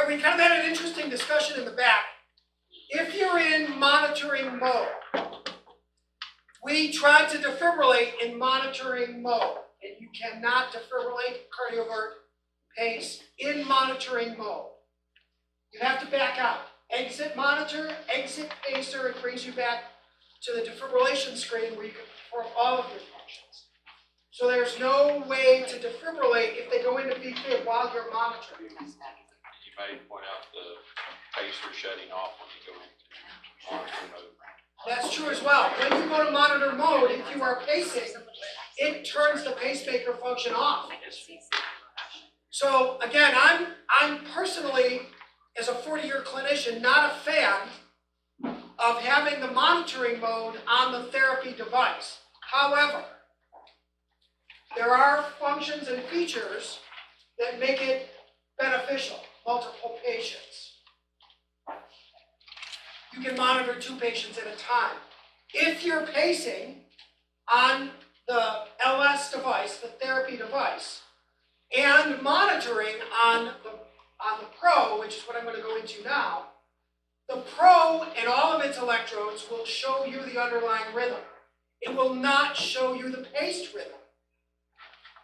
But we kind of had an interesting discussion in the back. If you're in monitoring mode, we tried to defibrillate in monitoring mode, and you cannot defibrillate cardiovert pace in monitoring mode. You have to back out. Exit monitor, exit pacer, it brings you back to the defibrillation screen where you can perform all of your functions. So there's no way to defibrillate if they go into VFib while you're monitoring. You may point out the pacer shutting off when you go into monitor mode. That's true as well. When you go to monitor mode, if you are pacing, it turns the pacemaker function off. So again, I'm personally, as a 40-year clinician, not a fan of having the monitoring mode on the therapy device. However, there are functions and features that make it beneficial. Multiple patients. You can monitor 2 patients at a time. If you're pacing on the LS device, the therapy device, and monitoring on the Pro, which is what I'm going to go into now, the Pro and all of its electrodes will show you the underlying rhythm. It will not show you the paced rhythm.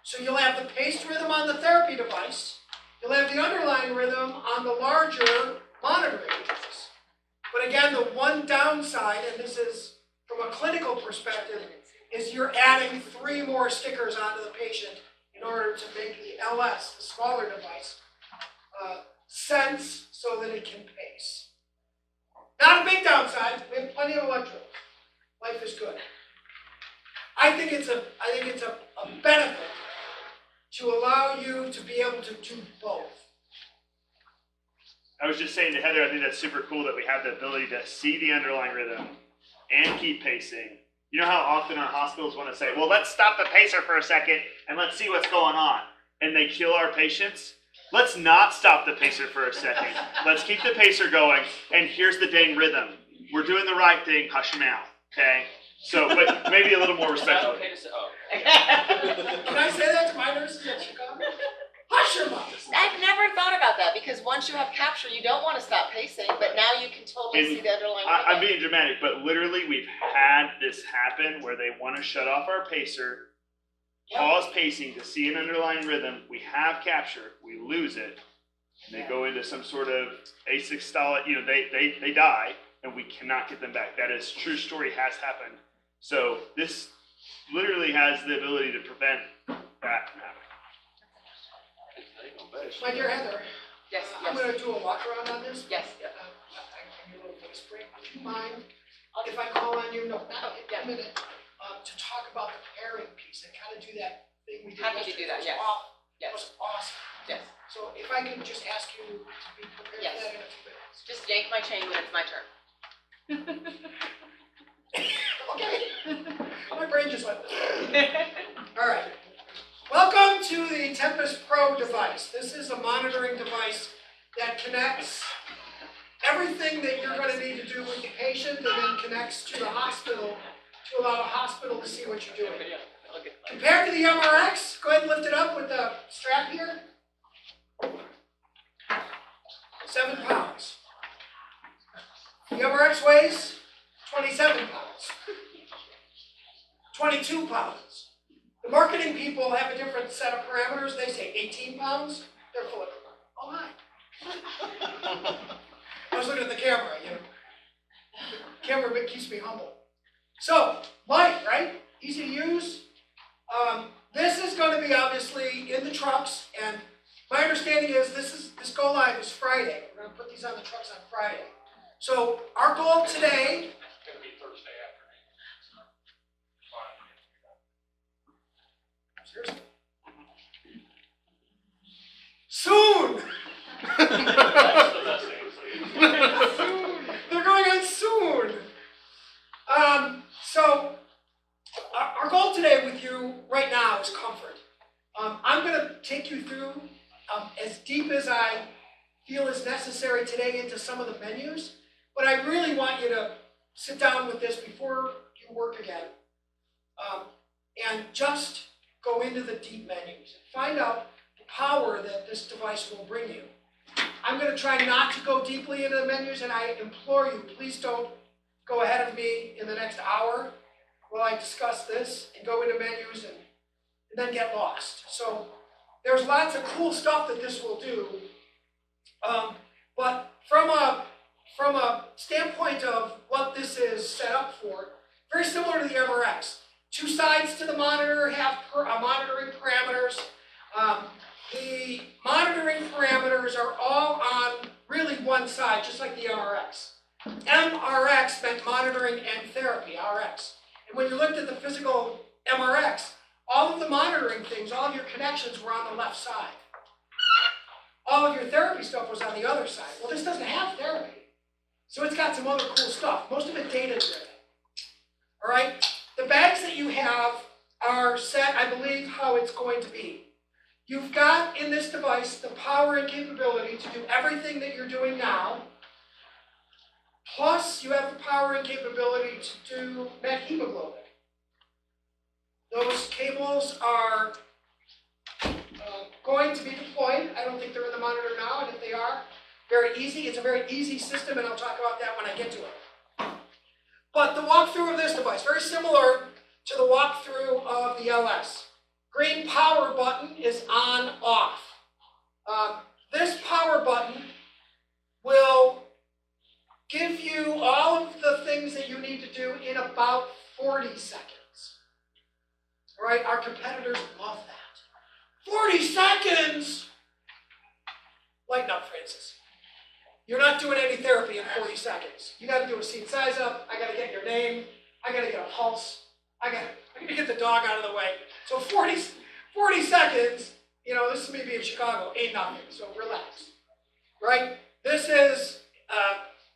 So you'll have the paced rhythm on the therapy device. You'll have the underlying rhythm on the larger monitoring device. But again, the one downside, and this is from a clinical perspective, is you're adding 3 more stickers onto the patient in order to make the LS, the smaller device, sense so that it can pace. Not a big downside. We have plenty of electrodes. Life is good. I think it's a benefit to allow you to be able to do both. I was just saying to Heather, I think that's super cool that we have the ability to see the underlying rhythm and keep pacing. You know how often our hospitals want to say, well, let's stop the pacer for a second and let's see what's going on. And they kill our patients. Let's not stop the pacer for a second. Let's keep the pacer going. And here's the dang rhythm. We're doing the right thing. Hush your mouth. Okay? So, but maybe a little more respectful. Okay to say, oh. Can I say that to my nurses at Chicago? Hush your mouth. I've never thought about that because once you have capture, you don't want to stop pacing, but now you can totally see the underlying I'm rhythm. being dramatic, but literally we've had this happen where they want to shut off our pacer, pause pacing to see an underlying rhythm. We have capture, we lose it, and they go into some sort of asystolic, they die, and we cannot get them back. That is true story, has happened. So this literally has the ability to prevent that from happening. My dear Heather, Yes, I'm yes. going to do a walk around on this. Yes. I give you a little voice break. Would you mind if I call on you? No, not a minute. To talk about the pairing piece and kind of do that thing we did Happy to do that, yes. It was awesome. Yes. So if I could just ask you to be prepared Yes. for that in a few minutes. Just yank my chain when it's my turn. Okay. My brain just went. All right. Welcome to the Tempus Pro device. This is a monitoring device that connects everything that you're going to need to do with the patient and then connects to the hospital to allow the hospital to see what you're doing. Compared to the MRX, go ahead and lift it up with the strap here. 7 pounds. The MRX weighs 27 pounds. 22 pounds. The marketing people have a different set of parameters. They say 18 pounds. They're full of, oh hi. I was looking at the camera, The camera keeps me humble. So, light, right? Easy to use. This is going to be obviously in the trucks, and my understanding is this go live is Friday. We're going to put these on the trucks on Friday. So our goal today. It's going to be Thursday afternoon. Seriously? Soon! That's the best thing. Soon! They're going on soon! So, our goal today with you right now is comfort. I'm going to take you through as deep as I feel is necessary today into some of the menus, but I really want you to sit down with this before you work again and just go into the deep menus and find out the power that this device will bring you. I'm gonna try not to go deeply into the menus, and I implore you, please don't go ahead of me in the next hour while I discuss this and go into menus and then get lost. So there's lots of cool stuff that this will do. But from a standpoint of what this is set up for, very similar to the MRX. Two sides to the monitor have monitoring parameters. The monitoring parameters are all on really one side, just like the MRX. MRX meant monitoring and therapy, RX. And when you looked at the physical MRX, all of the monitoring things, all of your connections were on the left side. All of your therapy stuff was on the other side. Well, this doesn't have therapy. So it's got some other cool stuff, most of it data-driven. All right? The bags that you have are set, I believe, how it's going to be. You've got in this device the power and capability to do everything that you're doing now, plus you have the power and capability to do methemoglobin. Those cables are going to be deployed. I don't think they're in the monitor now, and if they are, very easy. It's a very easy system, and I'll talk about that when I get to it. But the walkthrough of this device, very similar to the walkthrough of the LS. Green power button is on, off. This power button will give you all of the things that you need to do in about 40 seconds. All right, our competitors love that. 40 seconds! Lighten up, Francis. You're not doing any therapy in 40 seconds. You gotta do a seat size up, I gotta get your name, I gotta get a pulse, I gotta get the dog out of the way. So 40 seconds, you know, this is me being in Chicago, ain't nothing, so relax, right? This is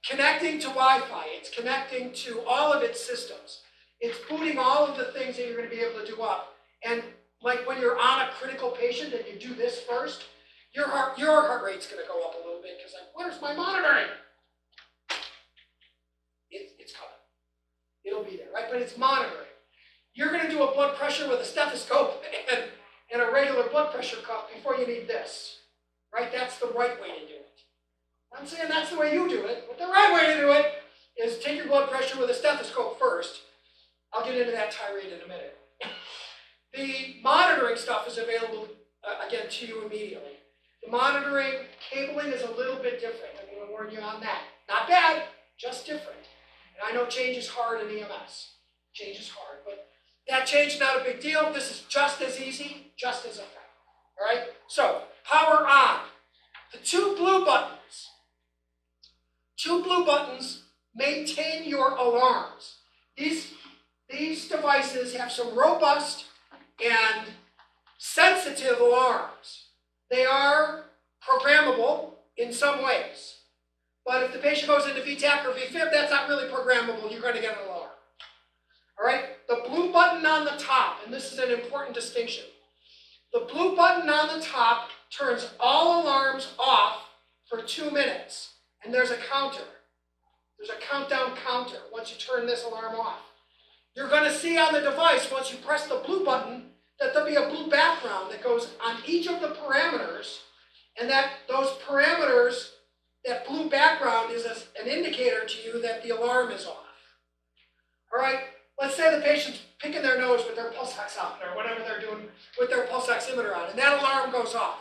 connecting to Wi-Fi. It's connecting to all of its systems. It's booting all of the things that you're gonna be able to do up. And like when you're on a critical patient and you do this first, your heart rate's gonna go up a little bit because like, where's my monitoring? It's coming. It'll be there, right? But it's monitoring. You're gonna do a blood pressure with a stethoscope and a regular blood pressure cuff before you need this, right? That's the right way to do it. I'm saying that's the way you do it, but the right way to do it is take your blood pressure with a stethoscope first. I'll get into that tirade in a minute. The monitoring stuff is available, again, to you immediately. The monitoring cabling is a little bit different. I'm going to warn you on that. Not bad, just different. And I know change is hard in EMS. Change is hard, but that change is not a big deal. This is just as easy, just as effective. All right? So, power on. The two blue buttons maintain your alarms. These devices have some robust and sensitive alarms. They are programmable in some ways. But if the patient goes into VTAC or VFib, that's not really programmable. You're going to get an alarm. All right? The blue button on the top, and this is an important distinction. The blue button on the top turns all alarms off for 2 minutes. And there's a counter. There's a countdown counter once you turn this alarm off. You're going to see on the device, once you press the blue button, that there'll be a blue background that goes on each of the parameters, and that those parameters, that blue background is an indicator to you that the alarm is off. All right, let's say the patient's picking their nose with their pulse ox on, or whatever they're doing with their pulse oximeter on, and that alarm goes off.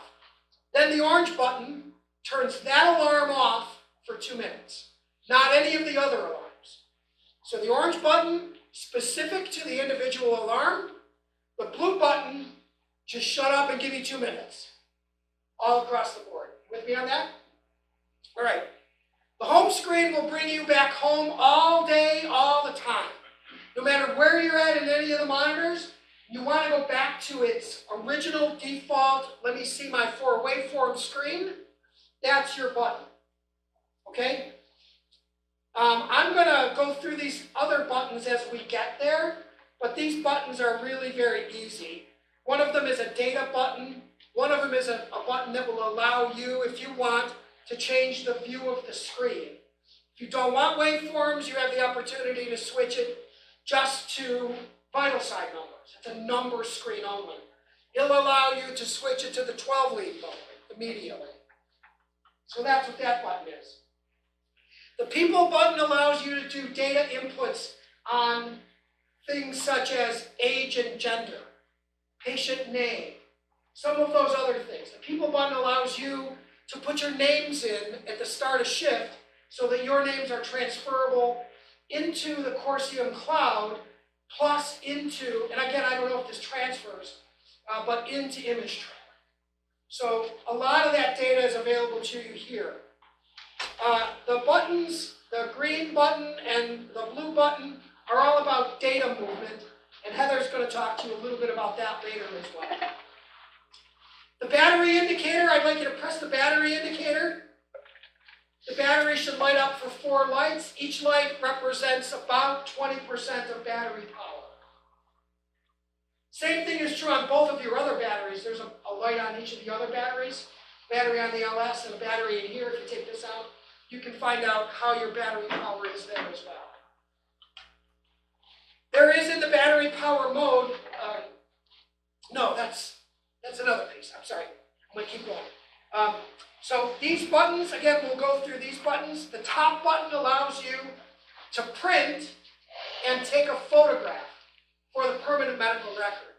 Then the orange button turns that alarm off for 2 minutes, not any of the other alarms. So the orange button, specific to the individual alarm. The blue button, just shut up and give me 2 minutes. All across the board. You with me on that? All right. The home screen will bring you back home all day, all the time. No matter where you're at in any of the monitors, you want to go back to its original default, let me see my 4 waveform screen. That's your button. Okay? I'm going to go through these other buttons as we get there, but these buttons are really very easy. One of them is a data button. One of them is a button that will allow you, if you want, to change the view of the screen. If you don't want waveforms, you have the opportunity to switch it just to vital sign numbers. It's a number screen only. It'll allow you to switch it to the 12-lead mode immediately. So that's what that button is. The People button allows you to do data inputs on things such as age and gender, patient name, some of those other things. The People button allows you to put your names in at the start of shift so that your names are transferable into the Corsium cloud, plus into, and again, I don't know if this transfers, but into ImageTrack. So a lot of that data is available to you here. The buttons, the green button and the blue button are all about data movement, and Heather's going to talk to you a little bit about that later as well. The battery indicator, I'd like you to press the battery indicator. The battery should light up for 4 lights. Each light represents about 20% of battery power. Same thing is true on both of your other batteries. There's a light on each of the other batteries. Battery on the LS and a battery in here. If you take this out, you can find out how your battery power is there as well. There is in the battery power mode, no, that's another piece. I'm sorry. I'm going to keep going. So these buttons, again, we'll go through these buttons. The top button allows you to print and take a photograph for the permanent medical record.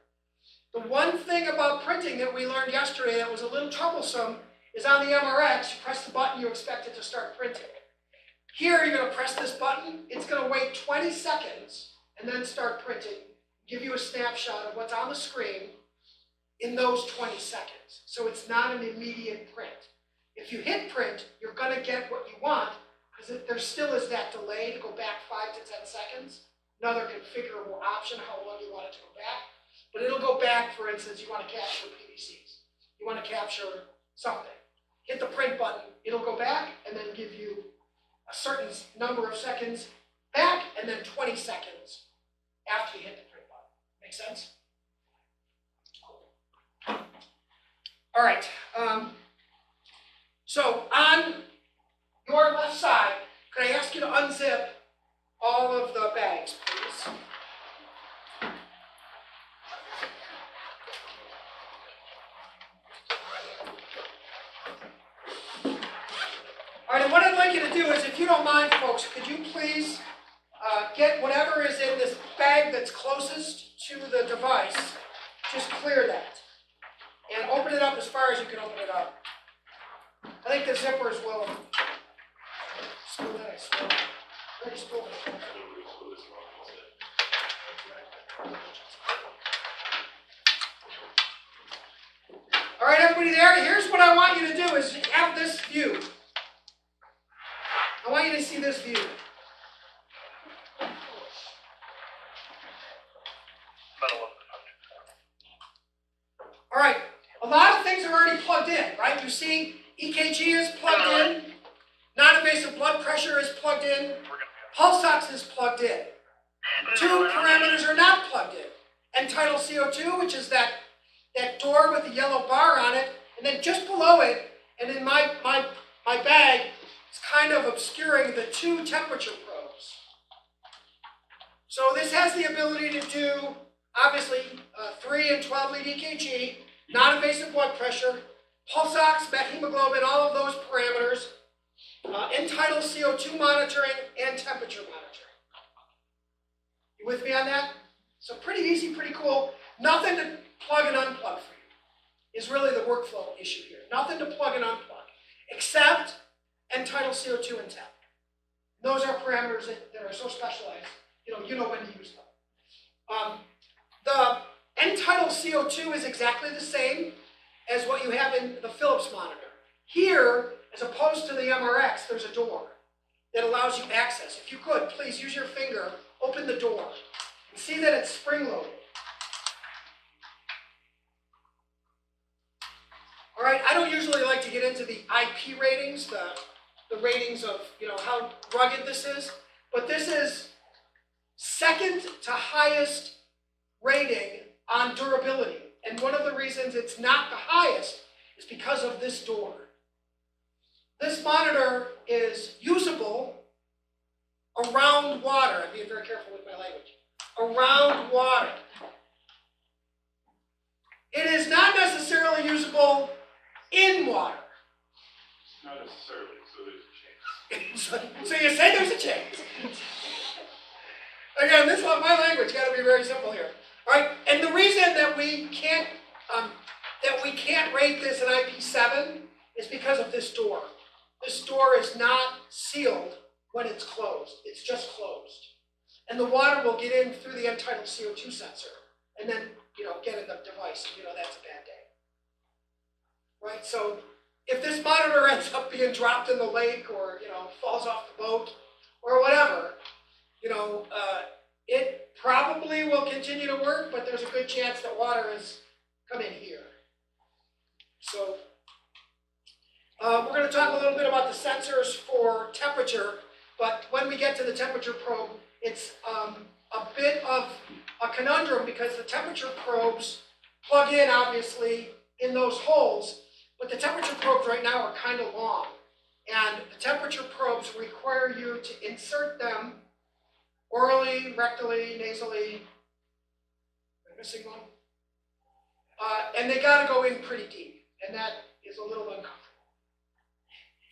The one thing about printing that we learned yesterday that was a little troublesome is on the MRX, you press the button, you expect it to start printing. Here, you're going to press this button, it's going to wait 20 seconds and then start printing, give you a snapshot of what's on the screen in those 20 seconds. So it's not an immediate print. If you hit print, you're going to get what you want, because there still is that delay to go back 5 to 10 seconds. Another configurable option, how long you want it to go back. But it'll go back, for instance, you want to capture PVCs. You want to capture something. Hit the print button, it'll go back and then give you a certain number of seconds back and then 20 seconds after you hit the print button. Make sense? All right. So on your left side, could I ask you to unzip all of the bags, please? All right, and what I'd like you to do is, if you don't mind, folks, could you please get whatever is in this bag that's closest to the device, just clear that. And open it up as far as you can open it up. I think the zippers will spill that, I spill. Already spilled it. All right, everybody there? Here's what I want you to do is have this view. I want you to see this view. All right, a lot of things are already plugged in, right? You see EKG is plugged in, non-invasive blood pressure is plugged in, pulse ox is plugged in. 2 parameters are not plugged in. End-tidal CO2, which is that door with the yellow bar on it, and then just below it, and in my bag, it's kind of obscuring the 2 temperature probes. So this has the ability to do, obviously, 3 and 12 lead EKG, non-invasive blood pressure, pulse ox, methemoglobin, all of those parameters, end-tidal CO2 monitoring, and temperature monitoring. You with me on that? So pretty easy, pretty cool. Nothing to plug and unplug for you is really the workflow issue here. Nothing to plug and unplug, except end-tidal CO2 and temp. Those are parameters that are so specialized, you know when to use them. The end-tidal CO2 is exactly the same as what you have in the Philips monitor. Here, as opposed to the MRX, there's a door that allows you access. If you could, please use your finger, open the door, and see that it's spring-loaded. All right, I don't usually like to get into the IP ratings, the ratings of how rugged this is, but this is second to highest rating on durability. And one of the reasons it's not the highest is because of this door. This monitor is usable around water. I'm being very careful with my language. Around water. It is not necessarily usable in water. Not necessarily, so there's a chance. So you say there's a chance. Again, this is my language, gotta be very simple here. Alright, and the reason that we can't rate this an IP7 is because of this door. This door is not sealed when it's closed, it's just closed. And the water will get in through the untitled CO2 sensor, and then, get in the device, and that's a bad day. Right, so if this monitor ends up being dropped in the lake, or, falls off the boat, or whatever, it probably will continue to work, but there's a good chance that water is coming here. So, we're going to talk a little bit about the sensors for temperature, but when we get to the temperature probe, it's a bit of a conundrum because the temperature probes plug in, obviously, in those holes, but the temperature probes right now are kind of long. And the temperature probes require you to insert them orally, rectally, nasally. Am I missing one? And they gotta go in pretty deep, and that is a little uncomfortable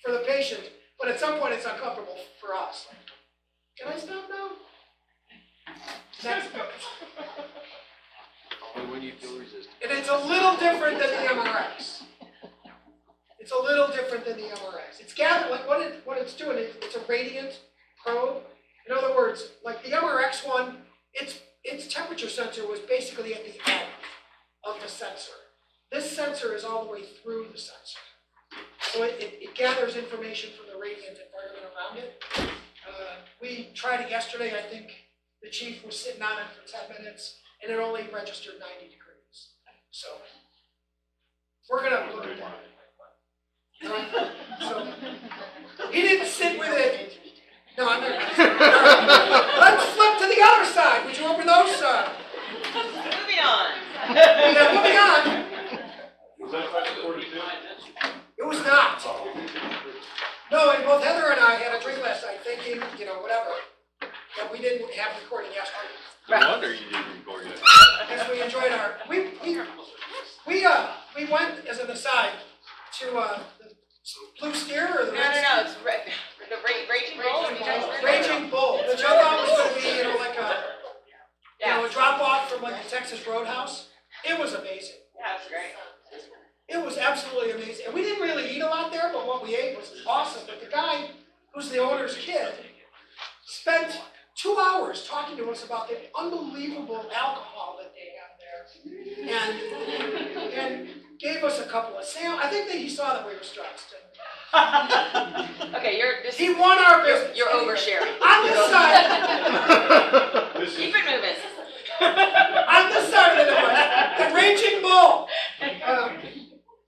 for the patient, but at some point it's uncomfortable for us. Can I stop now? Next. Only when you feel resistance. And it's a little different than the MRX. It's a little different than the MRX. It's gathered, like what it's doing, it's a radiant probe. In other words, like the MRX one, its temperature sensor was basically at the end of the sensor. This sensor is all the way through the sensor. So it gathers information from the radiant environment around it. We tried it yesterday. I think the chief was sitting on it for 10 minutes, and it only registered 90 degrees. So we're gonna look at that. So he didn't sit with it. No, I'm not. Let's flip to the other side. Would you open those? Moving on. Yeah, moving on. Was that 542? It was not. No, and both Heather and I had a drink last night thinking, whatever, that we didn't have recording yesterday. No wonder you didn't record it. Because we enjoyed our, we went, as an aside, to the Blue Steer or the No, Red it's the Raging Bull. Have you guys heard of it? Raging Bull, which I thought was going to be, like a drop off from like the Texas Roadhouse. It was amazing. Yeah, it's great. It was absolutely amazing. And we didn't really eat a lot there, but what we ate was awesome. But the guy, who's the owner's kid, spent 2 hours talking to us about the unbelievable alcohol that they have there, and gave us a couple of I think that he saw that we were stressed. Okay, He won our business. You're oversharing. On this side, Keep it moving. on this side of the device, the Raging Bull.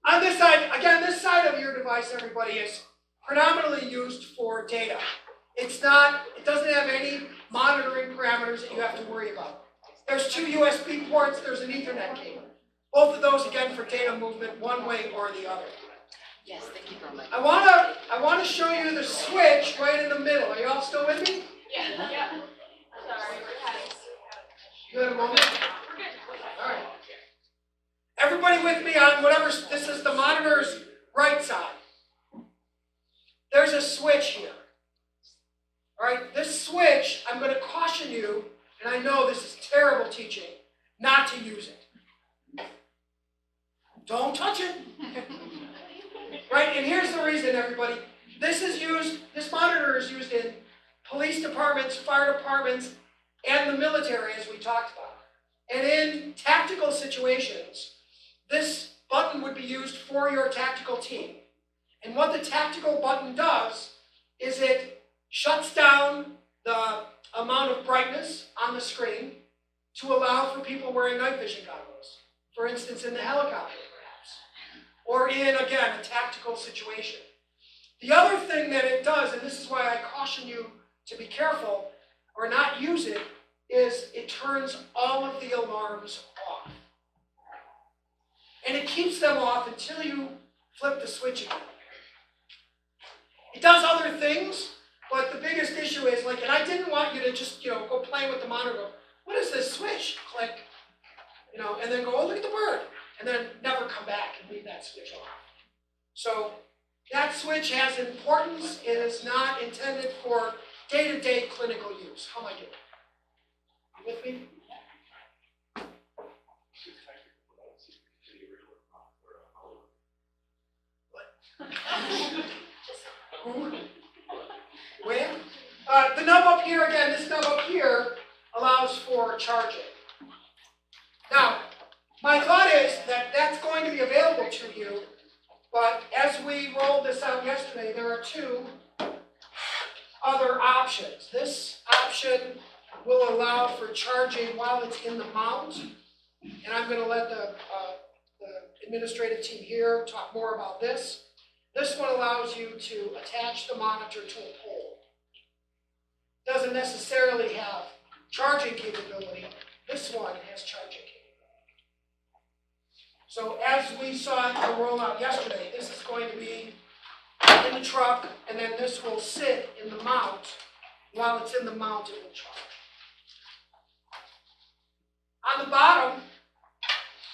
On this side, again, this side of your device, everybody, is predominantly used for data. It doesn't have any monitoring parameters that you have to worry about. There's 2 USB ports, there's an Ethernet cable. Both of those, again, for data movement, one way or the other. Yes, thank you very much. I wanna show you the switch right in the middle. Are you all still with me? Yeah. Sorry, You had a moment? All right. Everybody with me on whatever, this is the monitor's right side. There's a switch here. All right, this switch, I'm going to caution you, and I know this is terrible teaching, not to use it. Don't touch it. Right, and here's the reason, everybody. This monitor is used in police departments, fire departments, and the military, as we talked about. And in tactical situations, this button would be used for your tactical team. And what the tactical button does is it shuts down the amount of brightness on the screen to allow for people wearing night vision goggles. For instance, in the helicopter, perhaps. Or in, again, a tactical situation. The other thing that it does, and this is why I caution you to be careful or not use it, is it turns all of the alarms off. And it keeps them off until you flip the switch again. It does other things, but the biggest issue is, like, and I didn't want you to just, go play with the monitor, go, what is this switch? Click, and then go, oh, look at the bird. And then never come back and leave that switch off. So That switch has importance. It is not intended for day-to-day clinical use. How am I doing? You with me? Where? The nub up here, again, this nub up here allows for charging. Now, my thought is that that's going to be available to you, but as we rolled this out yesterday, there are two other options. This option will allow for charging while it's in the mount, and I'm going to let the administrative team here talk more about this. This one allows you to attach the monitor to a pole. Doesn't necessarily have charging capability. This one has charging capability. So as we saw in the rollout yesterday, this is going to be in the truck, and then this will sit in the mount. While it's in the mount, it will charge. On the bottom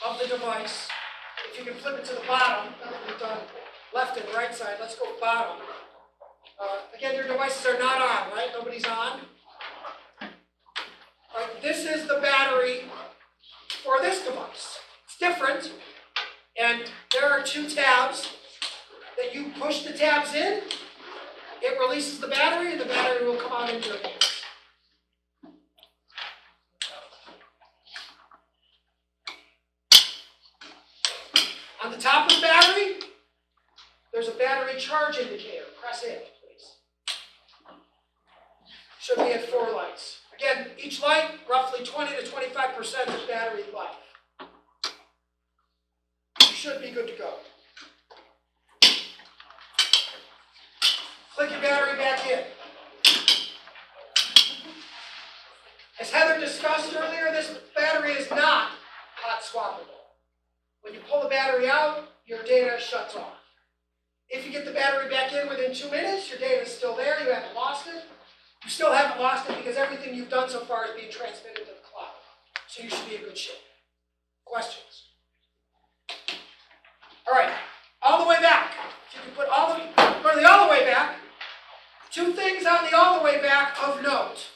of the device, if you can flip it to the bottom, now that we've done left and right side, let's go bottom. Again, your devices are not on, right? Nobody's on. All right, this is the battery for this device. It's different, and there are two tabs that you push the tabs in. It releases the battery, and the battery will come out into your hands. On the top of the battery, there's a battery charge indicator. Press it, please. Should be at 4 lights. Again, each light, roughly 20 to 25% of battery life. You should be good to go. Click your battery back in. As Heather discussed earlier, this battery is not hot swappable. When you pull the battery out, your data shuts off. If you get the battery back in within 2 minutes, your data is still there, you haven't lost it. You still haven't lost it because everything you've done so far is being transmitted to the cloud. So you should be in good shape. Questions? All right, all the way back. If you can put go to the all the way back. 2 things on the all the way back of note.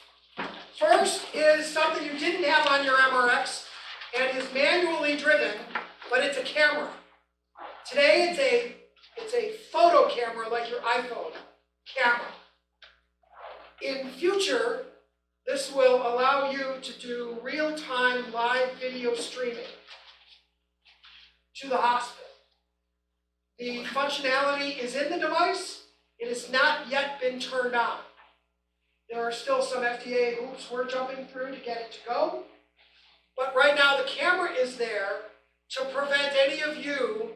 First is something you didn't have on your MRX and is manually driven, but it's a camera. Today it's a photo camera like your iPhone camera. In future, this will allow you to do real-time live video streaming to the hospital. The functionality is in the device. It has not yet been turned on. There are still some FDA hoops we're jumping through to get it to go. But right now the camera is there to prevent any of you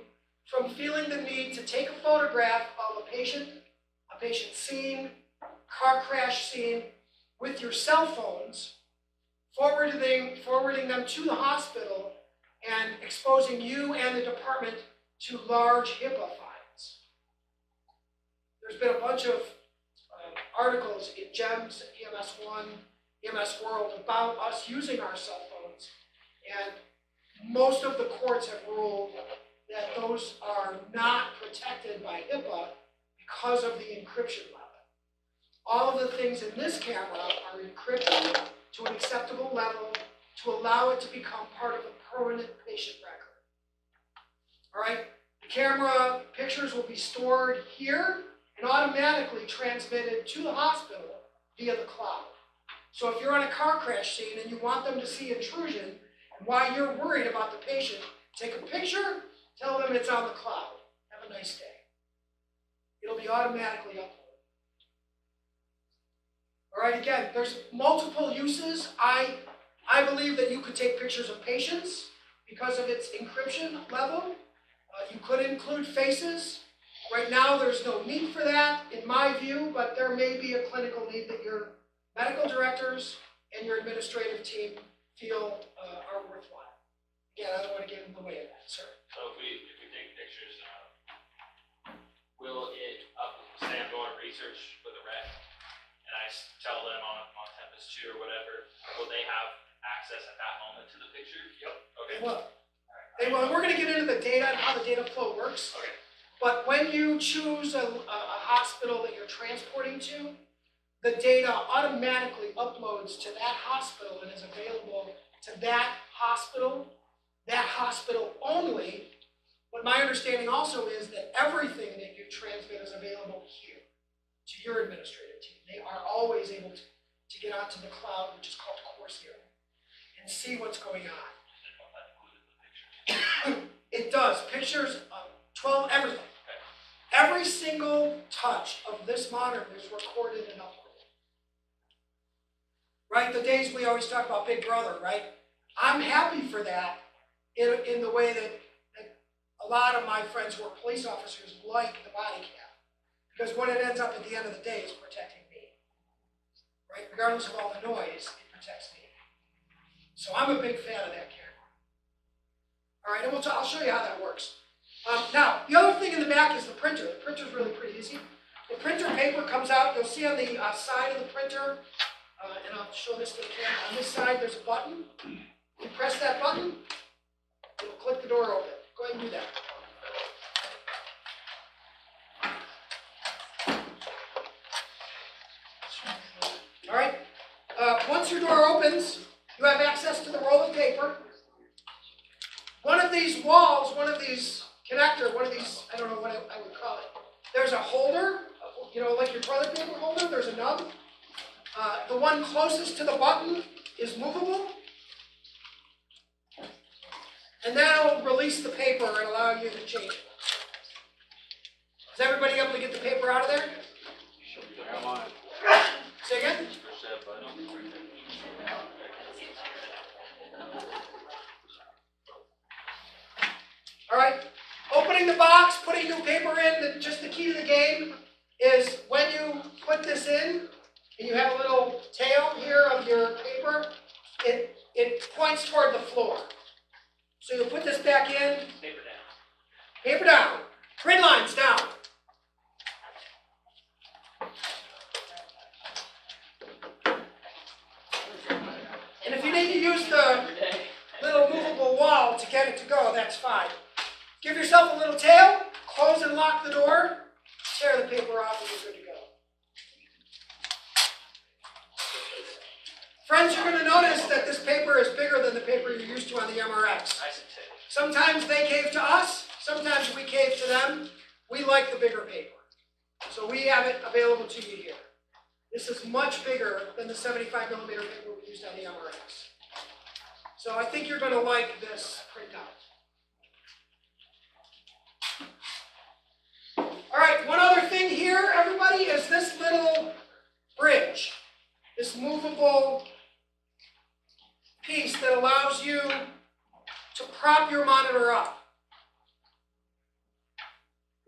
from feeling the need to take a photograph of a patient scene, car crash scene, with your cell phones, forwarding them to the hospital, and exposing you and the department to large HIPAA fines. There's been a bunch of articles in GEMS, EMS1, EMS World about us using our cell phones, and most of the courts have ruled that those are not protected by HIPAA because of the encryption level. All of the things in this camera are encrypted to an acceptable level to allow it to become part of a permanent patient record. All right, the camera pictures will be stored here and automatically transmitted to the hospital via the cloud. So if you're on a car crash scene and you want them to see intrusion, and while you're worried about the patient, take a picture, tell them it's on the cloud. Have a nice day. It'll be automatically uploaded. All right, again, there's multiple uses. I believe that you could take pictures of patients because of its encryption level. You could include faces. Right now, there's no need for that, in my view, but there may be a clinical need that your medical directors and your administrative team feel are worthwhile. Again, I don't want to get in the way of that, sir. So if we take pictures, will it say I'm going to research with a rec, and I tell them on Tempus 2 or whatever, will they have access at that moment to the picture? Yep. Okay. They will. They will. We're going to get into the data and how the data flow works. Okay. But when you choose a hospital that you're transporting to, the data automatically uploads to that hospital and is available to that hospital only. But my understanding also is that everything that you transmit is available here to your administrative team. They are always able to get onto the cloud, which is called Course Hero, and see what's going on. It does. Pictures, 12, everything. Every single touch of this monitor is recorded and uploaded. Right? The days we always talk about Big Brother, right? I'm happy for that in the way that a lot of my friends who are police officers like the body cam. Because what it ends up at the end of the day is protecting me. Right? Regardless of all the noise, it protects me. So I'm a big fan of that camera. All right, and I'll show you how that works. Now, the other thing in the back is the printer. The printer is really pretty easy. The printer paper comes out. You'll see on the side of the printer, and I'll show this to the camera. On this side, there's a button. You press that button, it'll click the door open. Go ahead and do that. All right. Once your door opens, you have access to the roll of paper. One of these walls, one of these connector, one of these, I don't know what I would call it. There's a holder, you know, like your toilet paper holder, there's a nub. The one closest to the button is movable. And that'll release the paper and allow you to change it. Is everybody able to get the paper out of there? Come on. Say again? Push that button. All right, opening the box, putting new paper in, just the key to the game is when you put this in, and you have a little tail here of your paper, it points toward the floor. So you'll put this back in, paper down, grid lines down. And if you need to use the little movable wall to get it to go, that's fine. Give yourself a little tail, close and lock the door, tear the paper off, and you're good to go. Friends, you're going to notice that this paper is bigger than the paper you're used to on the MRX. Sometimes they cave to us, sometimes we cave to them. We like the bigger paper. So we have it available to you here. This is much bigger than the 75 millimeter paper we used on the MRX. So I think you're going to like this printout. All right, one other thing here, everybody, is this little bridge, this movable piece that allows you to prop your monitor up.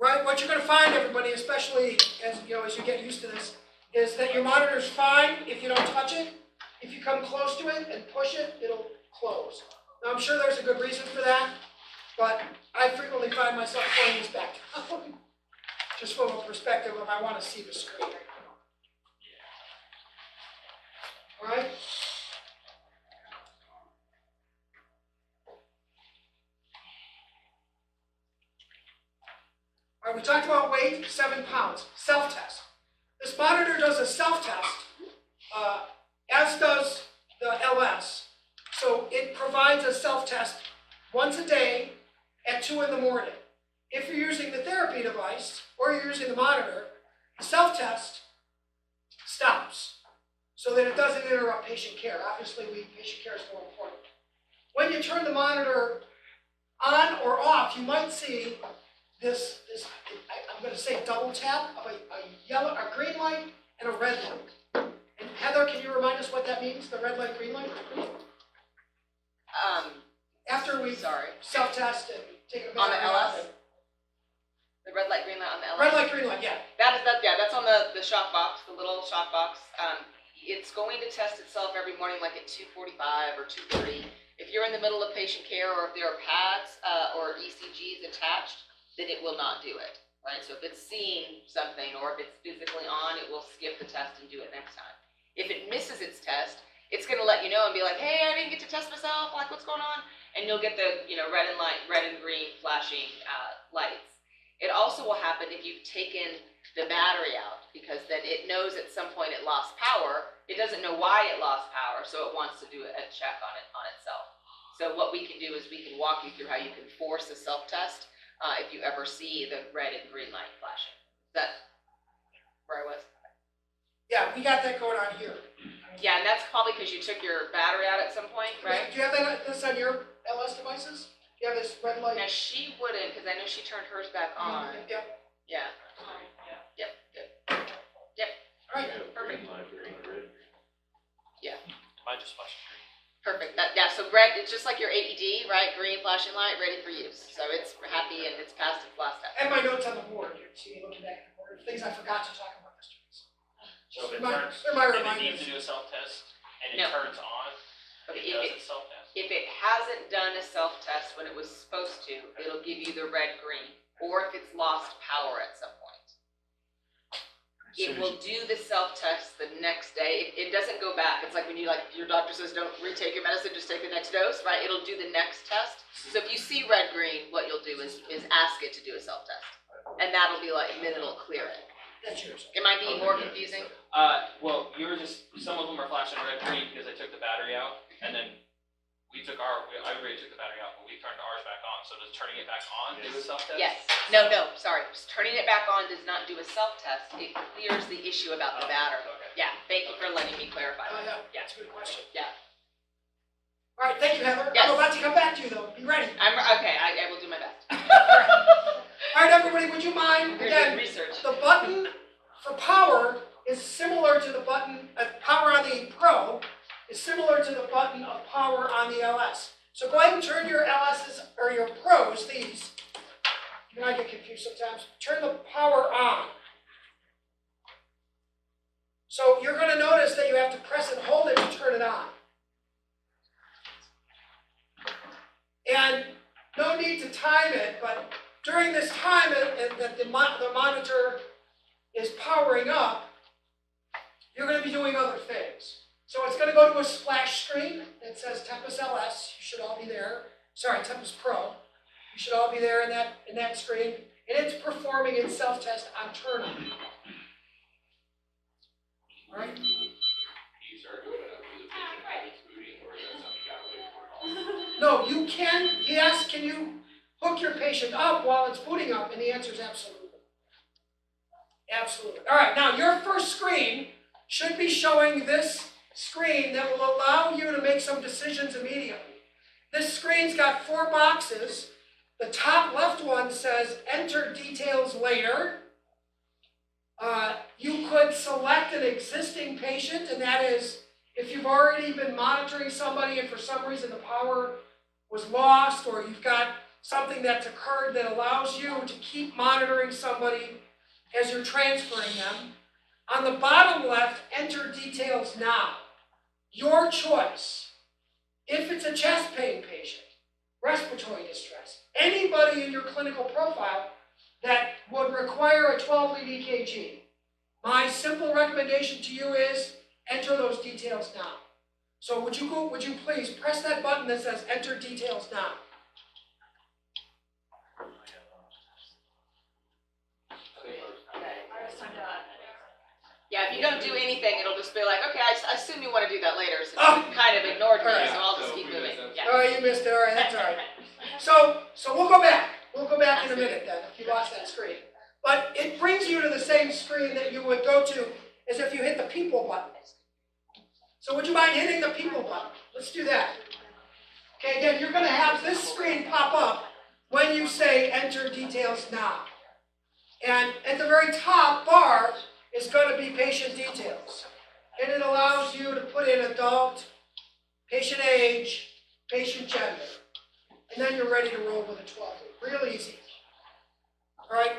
Right, what you're going to find, everybody, especially as you get used to this, is that your monitor's fine if you don't touch it. If you come close to it and push it, it'll close. Now, I'm sure there's a good reason for that, but I frequently find myself pulling this back down. Just from a perspective of I want to see the screen. All right? All right, we talked about weight, 7 pounds. Self-test. This monitor does a self-test, as does the LS. So it provides a self-test once a day at 2 in the morning. If you're using the therapy device or you're using the monitor, the self-test stops so that it doesn't interrupt patient care. Obviously, patient care is more important. When you turn the monitor on or off, you might see this I'm going to say double tap of a green light and a red light. And Heather, can you remind us what that means, the red light, green light? After we self-test and take a On the battery LS? The red light, green light on the LS? Red light, green light, yeah. That's on the shock box, the little shock box. It's going to test itself every morning like at 2:45 or 2:30. If you're in the middle of patient care or if there are pads or ECGs attached, then it will not do it, right? So if it's seeing something or if it's physically on, it will skip the test and do it next time. If it misses its test, it's going to let you know and be like, hey, I didn't get to test myself, like what's going on? And you'll get the red and green flashing lights. It also will happen if you've taken the battery out, because then it knows at some point it lost power. It doesn't know why it lost power, so it wants to do a check on itself. So what we can do is we can walk you through how you can force a self-test if you ever see the red and green light flashing. Is that where I was? Yeah, we got that going on here. Yeah, and that's probably because you took your battery out at some point, right? Do you have this on your LS devices? Do you have this red light? Now, she wouldn't, because I know she turned hers back on. Yep, Yeah. Yep, good. Yep, all right. perfect. Mine just flashed green. Perfect. Yeah, so red, it's just like your AED, right? Green flashing light, ready for use. So it's happy and it's passed its last test. And my notes on the board, you see me looking back at the board, things I forgot to talk about, Mr. Reese. So if it My- turns, they're my if it reminders. needs to do a self-test and it No. turns on, Okay, it does its self-test. if it hasn't done a self-test when it was supposed to, it'll give you the red-green, or if it's lost power at some point. It will do the self-test the next day. It doesn't go back. It's like when your doctor says, don't retake your medicine, just take the next dose, right? It'll do the next test. So if you see red-green, what you'll do is ask it to do a self-test. And that'll be like, and then it'll clear it. That's yours. Am I being more confusing? Well, some of them are flashing red, green because I took the battery out, and then I already took the battery out, but we turned ours back on, so does turning it back on do a self-test? Yes. No, sorry. Turning it back on does not do a self-test. It clears the issue about the battery. Okay. Yeah, thank you for letting me clarify Oh, that. yeah, that's a good question. Yeah. All right, thank you, Heather. Yes. I'm about to come back to you, though. Be ready. Okay, I will do my best. All right, everybody, would you mind, You're doing again, research. the button for power is similar to the button, power on the Pro is similar to the button of power on the LS. So go ahead and turn your LSs, or your Pros, these, you and I get confused sometimes, turn the power on. So you're gonna notice that you have to press and hold it to turn it on. And no need to time it, but during this time that the monitor is powering up, you're going to be doing other things. So it's going to go to a splash screen that says Tempus LS. You should all be there. Sorry, Tempus Pro. You should all be there in that screen. And it's performing its self-test on turn on. All right? No, you can. He asked, can you hook your patient up while it's booting up? And the answer is absolutely. Absolutely. All right, now your first screen should be showing this screen that will allow you to make some decisions immediately. This screen's got 4 boxes. The top left one says enter details later. You could select an existing patient, and that is if you've already been monitoring somebody and for some reason the power was lost, or you've got something that's occurred that allows you to keep monitoring somebody as you're transferring them. On the bottom left, enter details now. Your choice. If it's a chest pain patient, respiratory distress, anybody in your clinical profile that would require a 12-lead EKG, my simple recommendation to you is enter those details now. So would you please press that button that says enter details now. Yeah, if you don't do anything, it'll just be like, okay, I assume you want to do that later, so you kind of ignored me, so I'll just keep moving. Yeah. Oh, you missed it. All right, that's all right. So we'll go back. We'll go back in a minute then, if you lost that screen. But it brings you to the same screen that you would go to as if you hit the people button. So would you mind hitting the people button? Let's do that. Okay, again, you're going to have this screen pop up when you say enter details now. And at the very top bar is going to be patient details. And it allows you to put in adult, patient age, patient gender. And then you're ready to roll with a 12-lead. Real easy. All right?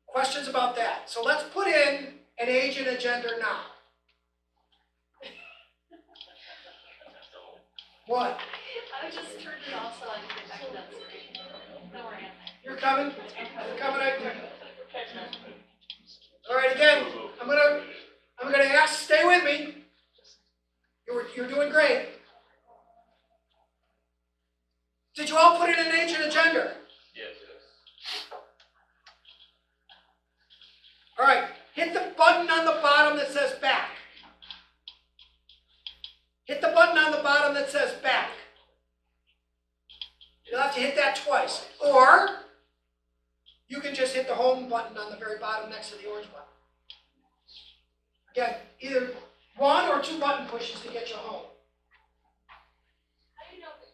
Questions about that? So let's put in an age and a gender now. What? I just turned it off so I can get back to that screen. Don't worry. You're coming? You're coming, I think. All right, again, I'm gonna ask, stay with me. You're doing great. Did you all put in an age and a gender? Yes. button on the bottom that says back. Hit the button on the bottom that says back. You'll have to hit that twice. Or you can just hit the home button on the very bottom next to the orange button. Again, either 1 or 2 button pushes to get you home. How do you know that?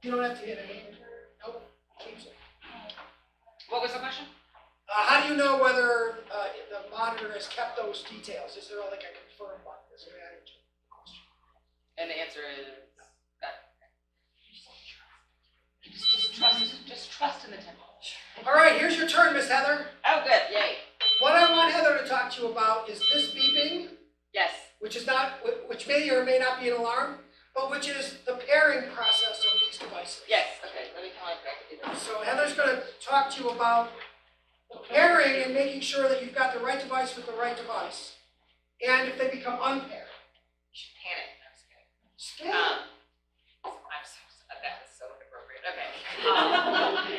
You don't have to hit anything. Nope. Keeps it. What was the question? How do you know whether the monitor has kept those details? Is there like a confirm button? Is there an attitude? And the answer is that. Just trust in the temple. All right, here's your turn, Miss Heather. Oh, good, yay. What I want Heather to talk to you about is this beeping, Yes, which may or may not be an alarm, but which is the pairing process of these devices. yes, okay, let me come on back to do that. So Heather's going to talk to you about the pairing and making sure that you've got the right device with the right device, and if they become unpaired. Panic, I'm just kidding. Scan. I'm so, that is so inappropriate, okay.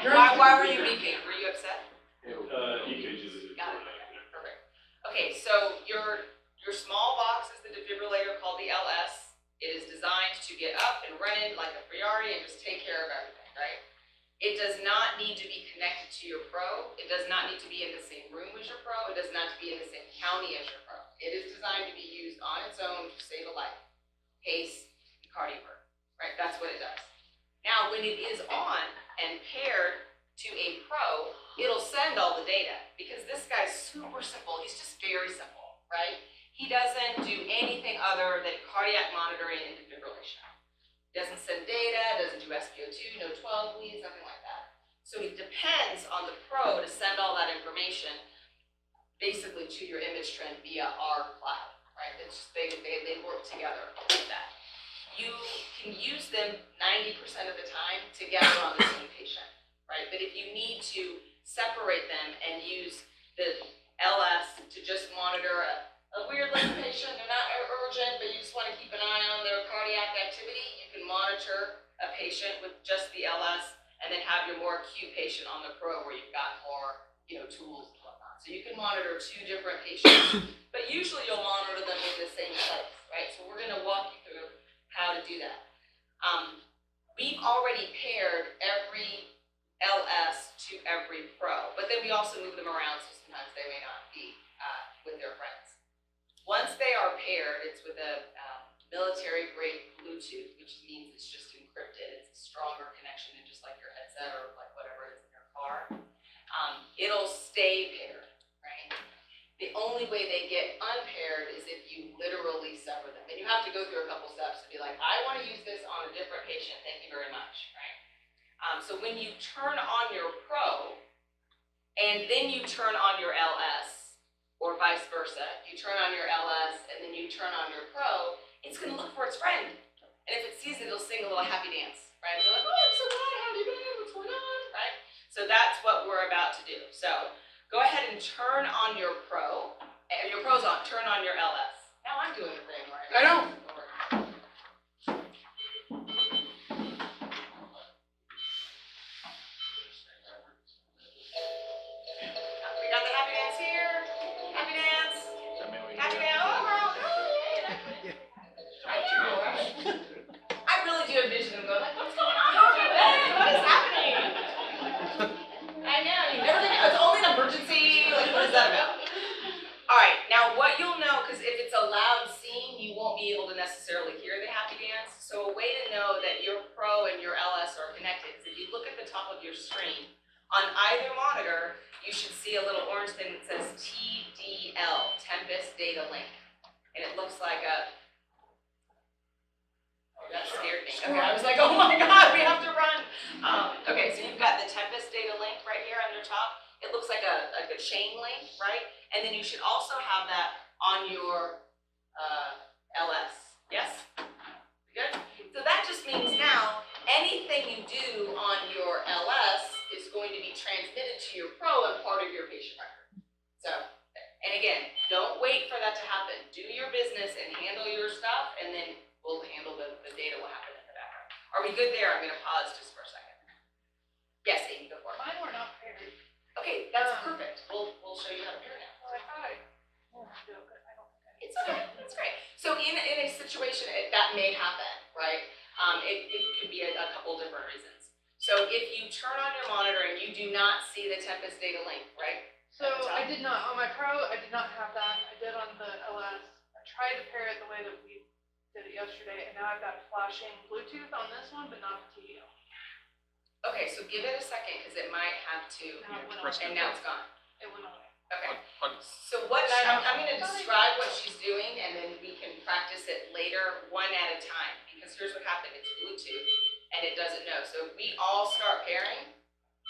You're- Why were you beeping? Were you upset? EKGs. Got it. Perfect. Okay, so your small box is the defibrillator called the LS. It is designed to get up and running like a Ferrari and just take care of everything, right? It does not need to be connected to your Pro. It does not need to be in the same room as your Pro. It does not need to be in the same county as your Pro. It is designed to be used on its own to save a life. Pace and cardio burn, right? That's what it does. Now, when it is on and paired to a Pro, it'll send all the data because this guy's super simple. He's just very simple, right? He doesn't do anything other than cardiac monitoring and defibrillation. Doesn't send data, doesn't do SpO2, no 12 leads, nothing like that. So it depends on the Pro to send all that information basically to your image trend via our cloud, right? It's, they work together like that. You can use them 90% of the time together on the same patient, right? But if you need to separate them and use the LS to just monitor a weird looking patient, they're not urgent, but you just want to keep an eye on their cardiac activity, you can monitor a patient with just the LS and then have your more acute patient on the Pro where you've got more, tools and whatnot. So you can monitor 2 different patients, but usually you'll monitor them in the same place, right? So we're going to walk you through how to do that. We've already paired every LS to every Pro, but then we also move them around so sometimes they may not be with their friends. Once they are paired, it's with a military-grade Bluetooth, which means it's just encrypted. It's a stronger connection than just like your headset or like whatever it is in your car. It'll stay paired, right? The only way they get unpaired is if you literally sever them. And you have to go through a couple steps to be like, I want to use this on a different patient, thank you very much, right? So when you turn on your Pro, and then you turn on your LS, or vice versa, you turn on your LS, and then you turn on your Pro, it's going to look for its friend. And if it sees it, it'll sing a little happy dance, right? They're like, oh, I'm so glad, how have you been, what's going on, right? So that's what we're about to do. So go ahead and turn on your Pro, and your Pro's on, turn on your LS. Now I'm doing the thing, right? I know. We got the happy dance here. Happy dance. Happy dance. Oh, we're all I really do envision them going like, what's going on? What is happening? I know. You never think it's only an emergency. Like, what is that about? All right. Now, what you'll know, because if it's a loud scene, you won't be able to necessarily hear the happy dance. So a way to know that your Pro and your LS are connected is if you look at the top of your screen, on either monitor, you should see a little orange thing that says TDL, Tempus Data Link. And it looks like a, oh, that scared me. Okay, I was like, oh my God, we have to run. Okay, so you've got the Tempus Data Link right here on your top. It looks like a chain link, right? And then you should also have that on your LS. Yes? Good? So that just means now, anything you do on your LS is going to be transmitted to your Pro and part of your patient record. So, and again, don't wait for that to happen. Do your business and handle your stuff, and then we'll handle the data will happen in the background. Are we good there? I'm going to pause just for a second. Yes, Amy, go for it. Mine were not paired. Okay, that's perfect. We'll show you how to pair situation, that may happen, right? It could be a couple different reasons. So if you turn on your monitor and you do not see the Tempus data link, right? So I did not, on my Pro, I did not have that. I did on the LS. I tried to pair it the way that we did it yesterday, and now I've got flashing Bluetooth on this one, but not the TDL. Okay, so give it a second, because it might have to, Now it went press away. and now it's gone. It went away. Okay, Plug- so what, I'm gonna describe what she's doing, and then we can practice it later, one at a time, because here's what happened, it's Bluetooth, and it doesn't know. So if we all start pairing,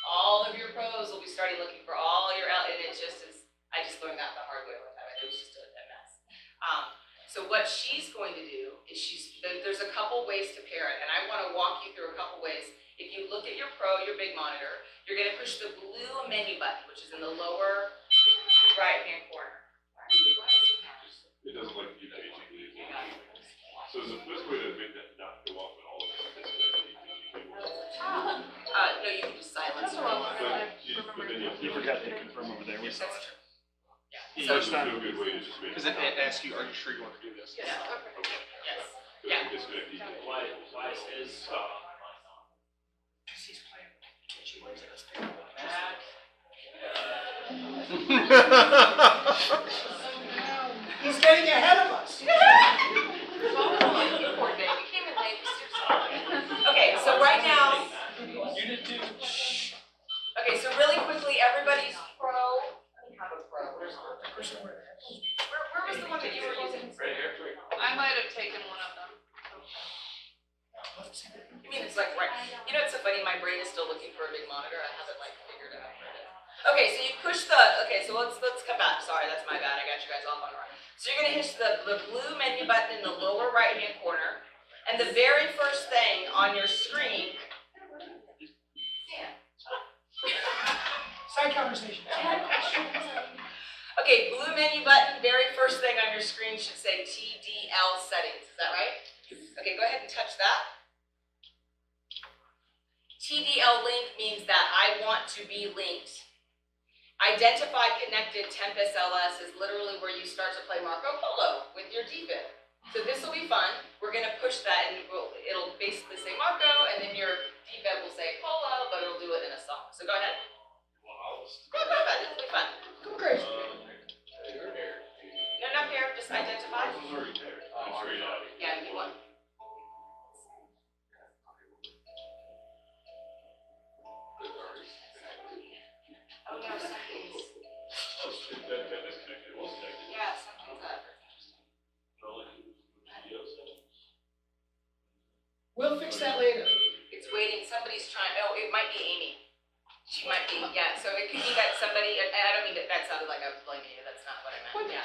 all of your pros will be starting looking for all your, and it just is, I just learned that the hard way one time, it was just a mess. So what she's going to do is there's a couple ways to pair it, and I wanna walk you through a couple ways. If you look at your Pro, your big monitor, you're gonna push the blue menu button, which is in the lower right-hand corner. It doesn't like EKG. So is the best way to make that not go off at all is to disconnect the EKG cable? No, you can just silence That's a it. lot longer than I But then remember. You forgot to confirm over there, we Yes, saw that's it. true. So First there's time. no good way to just make it. Because it asks you, are you sure you want to do this? Yes, okay. Okay. Yes. So Yeah. disconnect the EKG. Why is Because he's playing, can't you wait till it's there? Mac? He's getting ahead of us. Okay, so right now, You did too. okay, so really quickly, everybody's Pro. Let me have a Pro. Where was the one that you were using? Right here. I might have taken one of them. I mean, it's like, right, you know, it's so funny, my brain is still looking for a big monitor, I haven't like figured it out. Okay, so you push the, okay, so let's come back, sorry, that's my bad, I got you guys off on the run. So you're gonna hit the blue menu button in the lower right-hand corner, and the very first thing on your screen, Side conversation. okay, blue menu button, very first thing on your screen should say TDL settings, is that right? Okay, go ahead and touch that. TDL link means that I want to be linked. Identify connected Tempus LS is literally where you start to play Marco Polo with your DFib. So this will be fun. We're gonna push that and it'll basically say Marco, and then your DFib will say Polo, but it'll do it in a song. So go ahead. Go ahead, it'll be fun. Go crazy. No, not here, just identify. This was already there. It's already out. Yeah, you want. Oh no, something's, That disconnected, it was connected. yeah, something's up. We'll fix that later. It's waiting, somebody's trying, oh, it might be Amy. She might be, yeah, so it could be that somebody, I don't mean that sounded like I was blaming you, that's not what I meant, yeah.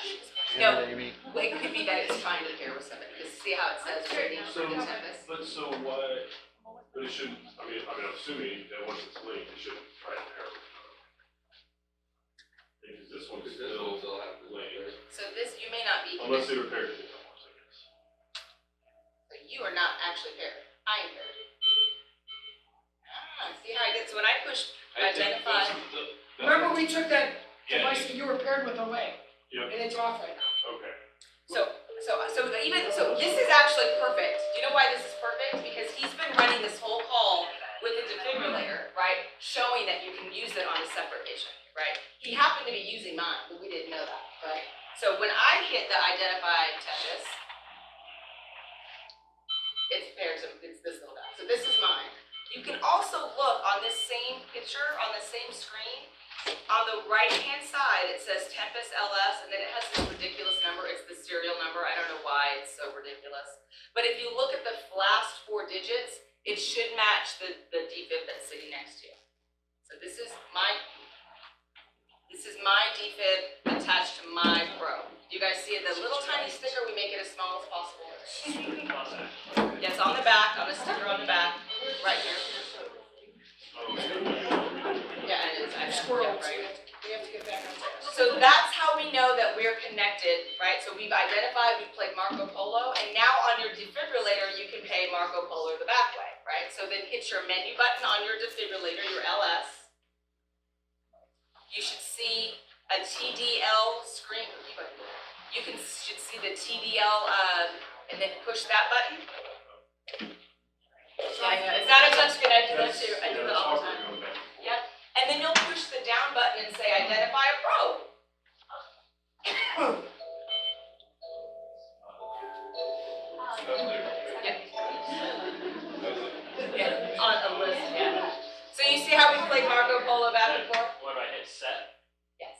No, it could be that it's trying to pair with somebody, because see how it says waiting for the Tempus? But so why, but it shouldn't, I mean, I'm assuming that once it's linked, it shouldn't try to pair with another. Because this one's still linked, So this, you may not be unless connected, they were paired to different ones, I guess. but you are not actually paired, I am paired. See how I did, so when I push identify, Remember, we took that device that you were paired with away, Yep, and it's off right now. okay. so this is actually perfect. Do you know why this is perfect? Because he's been running this whole call with a defibrillator, right? Showing that you can use it on a separate patient, right? He happened to be using mine, but we didn't know that, right? So when I hit the identify Tempus, it's paired to, it's this little guy. So this is mine. You can also look on this same picture, on the same screen, on the right-hand side, it says Tempus LS, and then it has this ridiculous number, it's the serial number, I don't know why it's so ridiculous. But if you look at the last 4 digits, it should match the DFib that's sitting next to you. So this is my DFib attached to my Pro. You guys see the little tiny sticker, we make it as small as possible. Yes, on the back, on the sticker on the back, right here. Yeah, it is, I know, Squirrels, yeah, right. we have to get back on track. So that's how we know that we're connected, right? So we've identified, we've played Marco Polo, and now on your defibrillator, you can play Marco Polo the back way, right? So then hit your menu button on your defibrillator, your LS. You should see a TDL screen. you should see the TDL, and then push that button. Yeah, I know, it's not a touch screen, I do that too, I do that all the time. Yep, and then you'll push the down button and say identify a probe. Yeah, on a list, yeah. So you see how we played Marco Polo back and forth? What do I hit, set? Yes.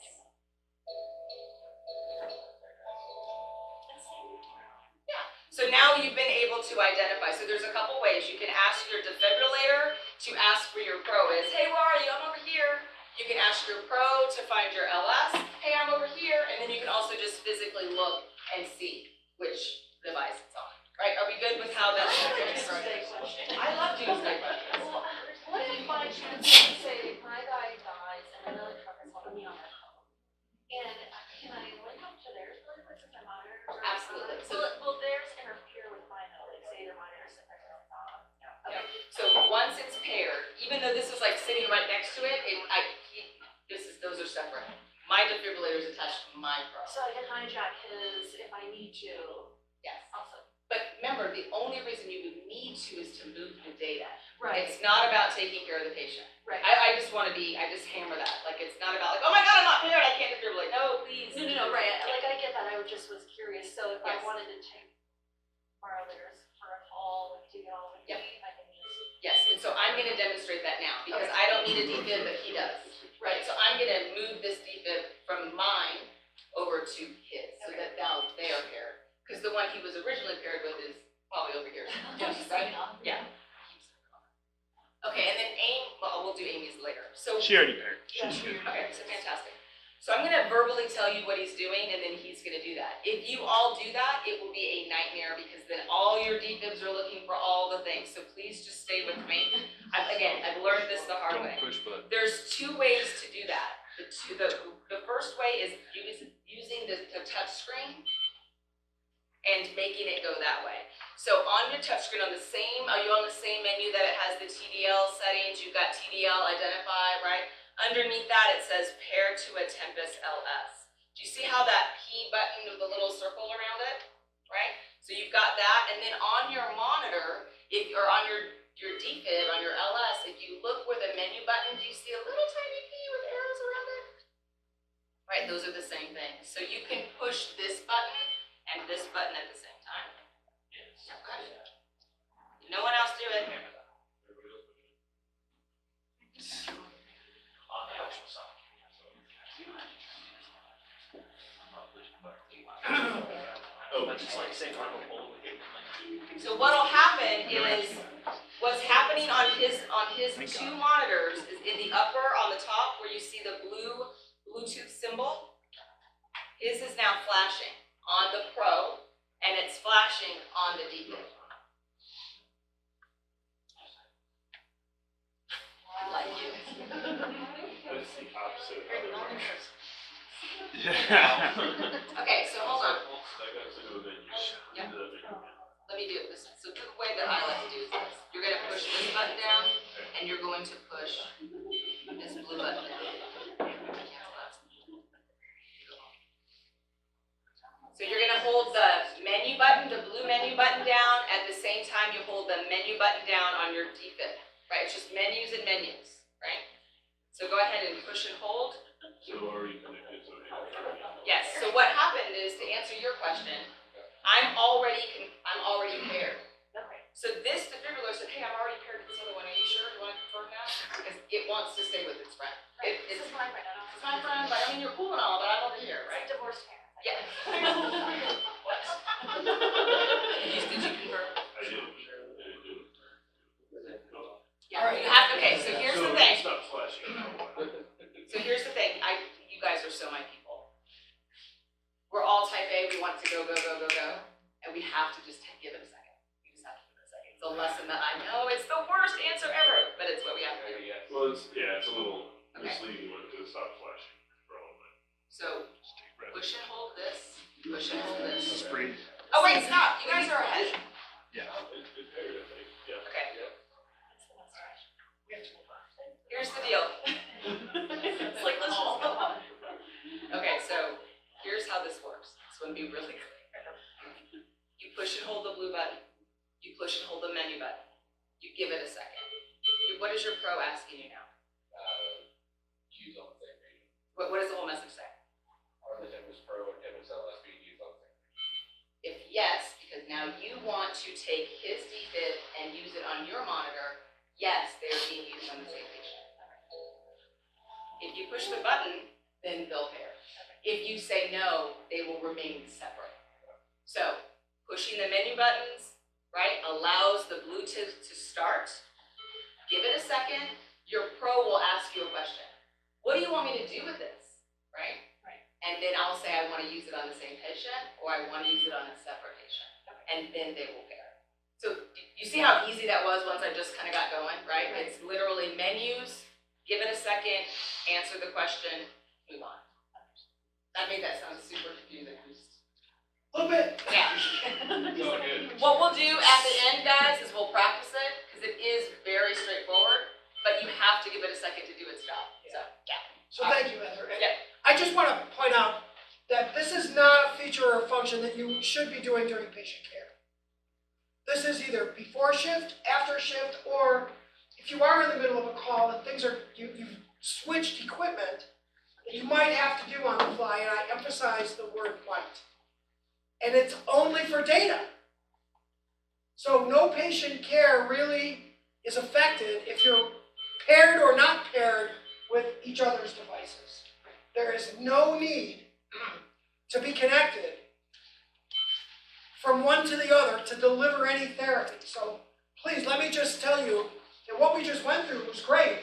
Yeah, so now you've been able to identify, so there's a couple ways. You can ask your defibrillator to ask where your pro is. Hey, where are you? I'm over here. You can ask your pro to find your LS. Hey, I'm over here. And then you can also just physically look and see which device it's on. Right? Are we good with how that's I love doomsday questions. Well, what if by chance, say, my guy dies and another truck is helping me on their phone? And can I link up to theirs really quick since my monitor? Absolutely. So, Will theirs interfere with mine though? Like say their monitor is sitting right on? okay. So once it's paired, even though this is like sitting right next to it, those are separate. My defibrillator is attached to my pro. So I can hijack his if I need to. Yes. Awesome. But remember, the only reason you would need to is to move the data. Right. It's not about taking care of the patient. Right. I just hammer that. Like, it's not about like, oh my God, I'm not paired, I can't defibrillate. No, please. No, right. Like I get that. I was curious. So if I Yes. wanted to borrow theirs for a call, like to go with Yep. me, I can just. Yes, and so I'm gonna demonstrate that now, because I don't need a defib, but he does. Right, so I'm gonna move this defib from mine over to his, so that now they are paired. Because the one he was originally paired with is probably over here. Right? Yeah. Okay, and then we'll do Amy's later. So, She already paired. She's good. okay, so fantastic. So I'm gonna verbally tell you what he's doing, and then he's gonna do that. If you all do that, it will be a nightmare, because then all your defibs are looking for all the things, so please just stay with me. I've learned this the hard way. Don't push button. There's two ways to do that. The first way is using the touch screen and making it go that way. So on your touch screen, are you on the same menu that it has the TDL settings? You've got TDL identify, right? Underneath that, it says pair to a Tempus LS. Do you see how that P button with the little circle around it, right? So you've got that, and then on your monitor, or on your defib, on your LS, if you look where the menu button, do you see a little tiny P with arrows around it? Right, those are the same thing. So you can push this button and this button at the same time. Okay. No one else do it. On the actual side. Oh, That's just like saying Marco Polo. So what'll happen is, what's happening on his two monitors is in the upper, on the top, where you see the blue Bluetooth symbol, his is now flashing on the Pro, and it's flashing on the defib. Like you. that's the opposite of the market. Yeah. Okay, so hold on. That got to do with it. Yep. Let me do it this. So the way that I like to do is this. You're gonna push this button down, and you're going to push this blue button down. So you're gonna hold the menu button, the blue menu button down, at the same time you hold the menu button down on your defib, right? It's just menus and menus, right? So go ahead and push and hold. So already connected, so Yes, so what happened is, to answer your question, I'm already paired. Okay. So this defibrillator said, hey, I'm already paired with this other one, are you sure? You wanna confirm that? Because it wants to stay with its friend. This is my friend. I don't It's my friend, but I mean, you're cool and all, but I'm over here, right? It's a divorced parent. Yeah. What? Did you confirm? I did. Yeah, you have, okay, so here's the thing. Stop flashing. So here's the thing, you guys are so my people. We're all type A, we want it to go, and we have to just give it a second. We just have to give it a second. It's a lesson that I know, it's the worst answer ever, but it's what we have to do. Well, it's a little Okay. misleading when it just stop flashing for a moment. So, push and hold this, push and hold this. Just breathe. Oh wait, stop, you guys are ahead. Yeah. It's paired, I think, yeah. Okay. Here's the deal. It's like, let's just go on. Okay, so here's how this works. So let me be really clear. You push and hold the blue button. You push and hold the menu button. You give it a second. What is your pro asking you now? Use on the same page. What does the whole message say? Are the Tempus Pro and Tempus LS being used on the same page? If yes, because now you want to take his defib and use it on your monitor, yes, they're being used on the same patient. If you push the button, then they'll pair. If you say no, they will remain separate. So, pushing the menu buttons, right, allows the Bluetooth to start. Give it a second, your pro will ask you a question. What do you want me to do with this, right? Right. And then I'll say I want to use it on the same patient, or I want to use it on a separate patient. And then they will pair. So you see how easy that was once I just kind of got going, right? Right. It's literally menus, give it a second, answer the question, move on. That made that sound super confusing. A little bit. Yeah. Going good. What we'll do at the end, guys, is we'll practice it, because it is very straightforward, but you have to give it a second to do its job. So, yeah. So thank you, Heather. And Yeah. I just want to point out that this is not a feature or a function that you should be doing during patient care. This is either before shift, after shift, or if you are in the middle of a call and things are, you've switched equipment that you might have to do on the fly, and I emphasize the word might. And it's only for data. So no patient care really is affected if you're paired or not paired with each other's devices. There is no need to be connected from one to the other to deliver any therapy. So please, let me just tell you that what we just went through was great,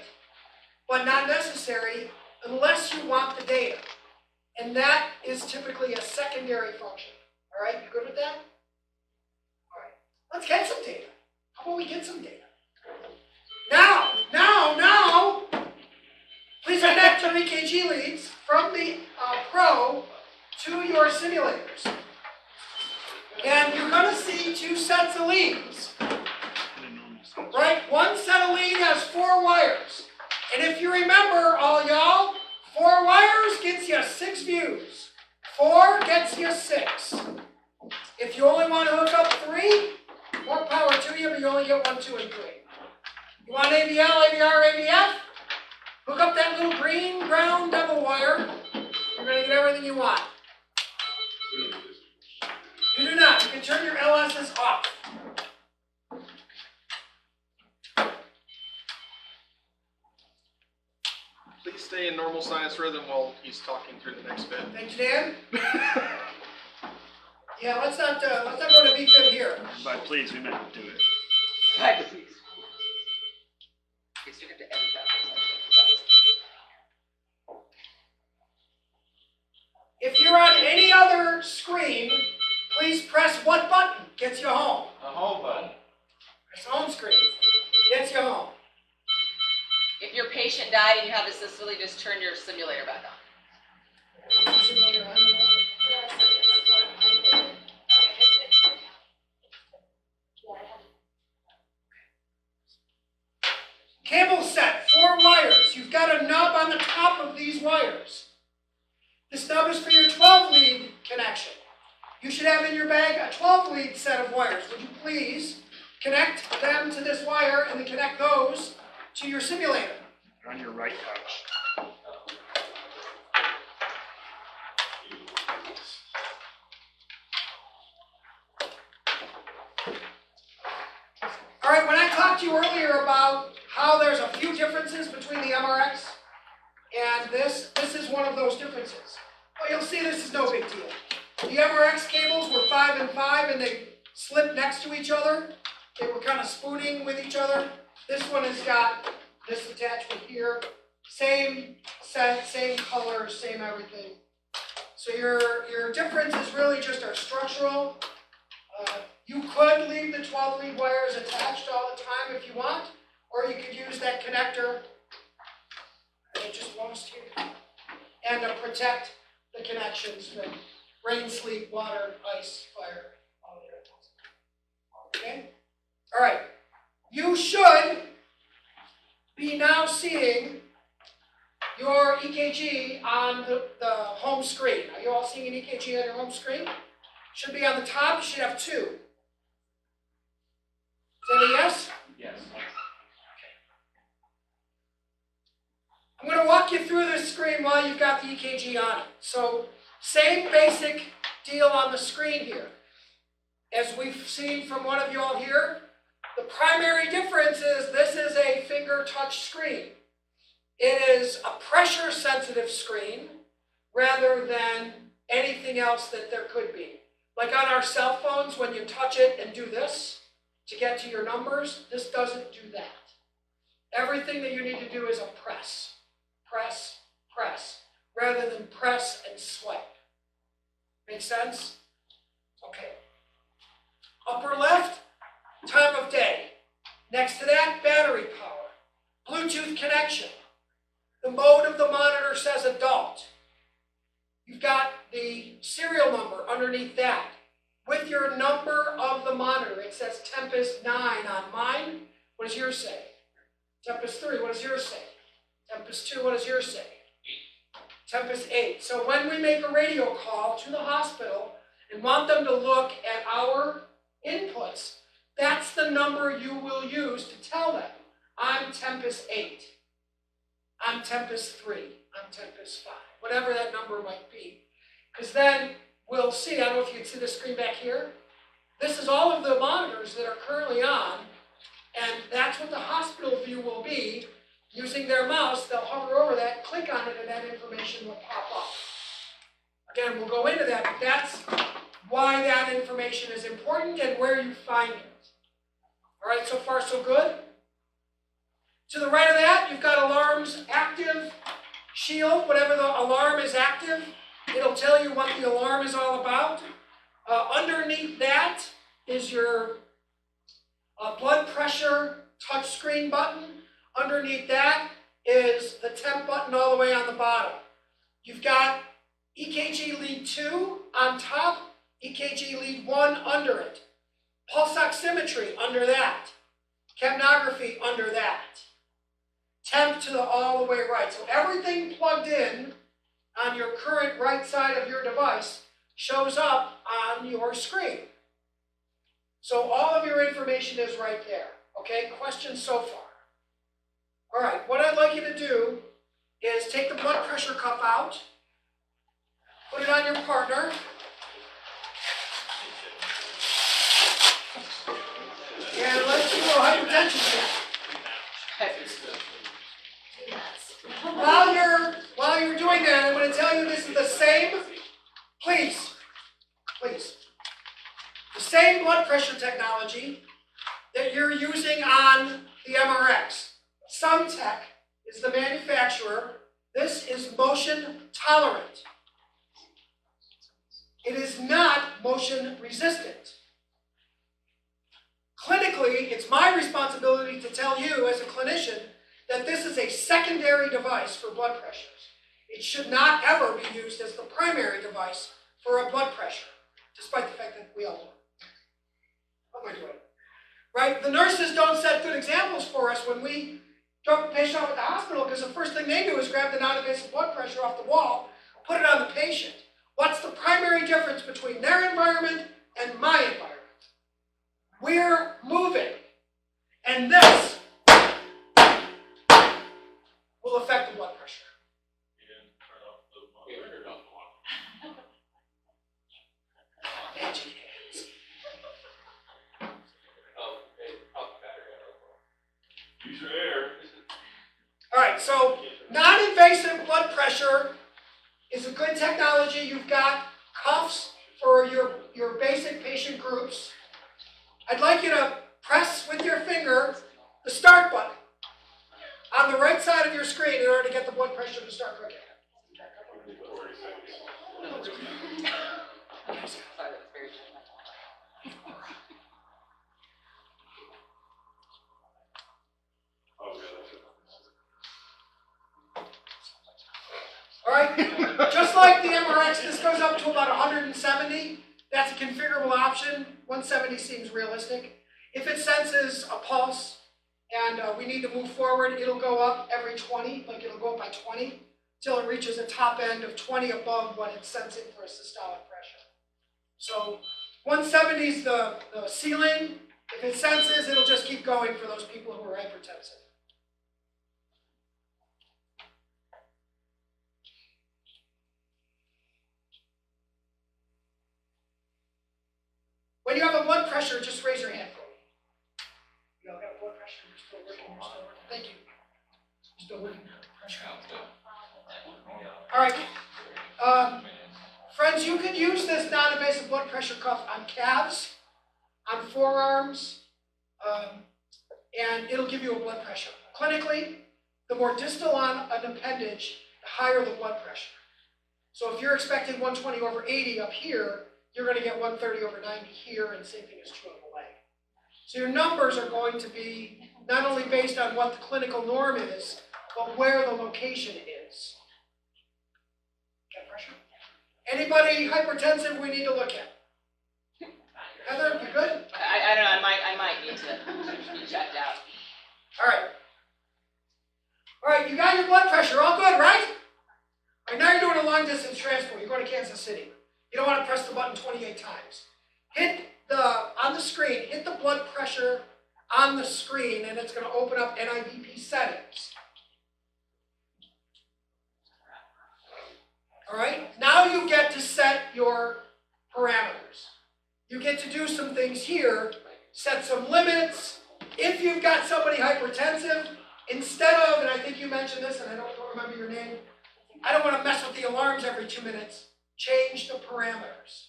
but not necessary unless you want the data. And that is typically a secondary function. All right, you good with that? All right, let's get some data. How about we get some data? Now, please connect your EKG leads from the Pro to your simulators. And you're going to see two sets of leads. Right? One set of lead has 4 wires. And if you remember, all y'all, 4 wires gets you 6 views. 4 gets you 6. If you only want to hook up 3, more power to you, but you only get 1, 2, and 3. You want AVL, AVR, AVF? Hook up that little green ground double wire. You're going to get everything you want. You do not. You can turn your LSs off. Please stay in normal sinus rhythm while he's talking through the next bit. Thank you, Dan. Yeah, let's not go to VFib here. By please, we meant do it. Right, please. Yes, you have to edit that. If you're on any other screen, please press what button gets you home? The home button. Press home screen. Gets you home. If your patient died and you have the systole, just turn your simulator back on. Cable set, 4 wires. You've got a nub on the top of these wires. This nub is for your 12-lead connection. You should have in your bag a 12-lead set of wires. Would you please connect them to this wire and then connect those to your simulator? You're on your right couch. All right, when I talked to you earlier about how there's a few differences between the MRX and this is one of those differences. Well, you'll see this is no big deal. The MRX cables were 5 and 5 and they slipped next to each other. They were kind of spooning with each other. This one has got this attachment here. Same set, same color, same everything. So your difference is really just our structural. You could leave the 12-lead wires attached all the time if you want, or you could use that connector. I just lost here. And to protect the connections from rain, sleet, water, ice, fire, all the other things. Okay? All right. You should be now seeing your EKG on the home screen. Are you all seeing an EKG on your home screen? Should be on the top, you should have two. Is that a yes? Yes. I'm going to walk you through this screen while you've got the EKG on it. So, same basic deal on the screen here. As we've seen from one of you all here, the primary difference is this is a finger touch screen. It is a pressure sensitive screen rather than anything else that there could be. Like on our cell phones, when you touch it and do this to get to your numbers, this doesn't do that. Everything that you need to do is a press. Press, press, rather than press and swipe. Make sense? Okay. Upper left, time of day. Next to that, battery power. Bluetooth connection. The mode of the monitor says adult. You've got the serial number underneath that. With your number of the monitor, it says Tempus 9 on mine. What does yours say? Tempus 3, what does yours say? Tempus 2, what does yours say? Tempus 8. So when we make a radio call to the hospital and want them to look at our inputs, that's the number you will use to tell them, I'm Tempus 8, I'm Tempus 3, I'm Tempus 5, whatever that number might be. Because then we'll see, I don't know if you can see the screen back here, this is all of the monitors that are currently on, and that's what the hospital view will be. Using their mouse, they'll hover over that, click on it, and that information will pop up. Again, we'll go into that, but that's why that information is important and where you find it. All right, so far so good? To the right of that, you've got alarms active, shield, whatever the alarm is active, it'll tell you what the alarm is all about. Underneath that is your blood pressure touchscreen button. Underneath that is the temp button all the way on the bottom. You've got EKG lead 2 on top, EKG lead 1 under it. Pulse oximetry under that. Capnography under that. Temp to the all the way right. So everything plugged in on your current right side of your device shows up on your screen. So all of your information is right there. Okay, questions so far? All right, what I'd like you to do is take the blood pressure cuff out, put it on your partner, and let's do a hypertension check. While you're doing that, I'm going to tell you this is the same, please, the same blood pressure technology that you're using on the MRX. Sumtech is the manufacturer. This is motion tolerant. It is not motion resistant. Clinically, it's my responsibility to tell you as a clinician that this is a secondary device for blood pressures. It should not ever be used as the primary device for a blood pressure, despite the fact that we all do it. What am I doing? Right? The nurses don't set good examples for us when we drop a patient off at the hospital, because the first thing they do is grab the non-invasive blood pressure off the wall, put it on the patient. What's the primary difference between their environment and my environment? We're moving, and this will affect the blood pressure. Magic hands. Use your air. All right, so non-invasive blood pressure is a good technology. You've got cuffs for your basic patient groups. I'd like you to press with your finger the start button on the right side of your screen in order to get the blood pressure to start clicking. All right, just like the MRX, this goes up to about 170. That's a configurable option. 170 seems realistic. If it senses a pulse and we need to move forward, it'll go up every 20, like it'll go up by 20. till it reaches a top end of 20 above what it's sensing for a systolic pressure. So 170 is the ceiling. If it senses, it'll just keep going for those people who are hypertensive. When you have a blood pressure, just raise your hand for me. You all got blood pressure, you're still working, you're still working. Thank you. You're still working. Pressure. All right. Friends, you can use this non-invasive blood pressure cuff on calves, on forearms, and it'll give you a blood pressure. Clinically, the more distal on an appendage, the higher the blood pressure. So if you're expecting 120 over 80 up here, you're going to get 130 over 90 here, and the same thing is true on the leg. So your numbers are going to be not only based on what the clinical norm is, but where the location is. Got pressure? Anybody hypertensive we need to look at? Heather, you good? I don't know, I might need to be checked out. All right. All right, you got your blood pressure, all good, right? All right, now you're doing a long distance transport. You're going to Kansas City. You don't want to press the button 28 times. On the screen, hit the blood pressure on the screen, and it's going to open up NIVP settings. All right, now you get to set your parameters. You get to do some things here, set some limits. If you've got somebody hypertensive, instead of, and I think you mentioned this, and I don't remember your name, I don't want to mess with the alarms every 2 minutes. Change the parameters.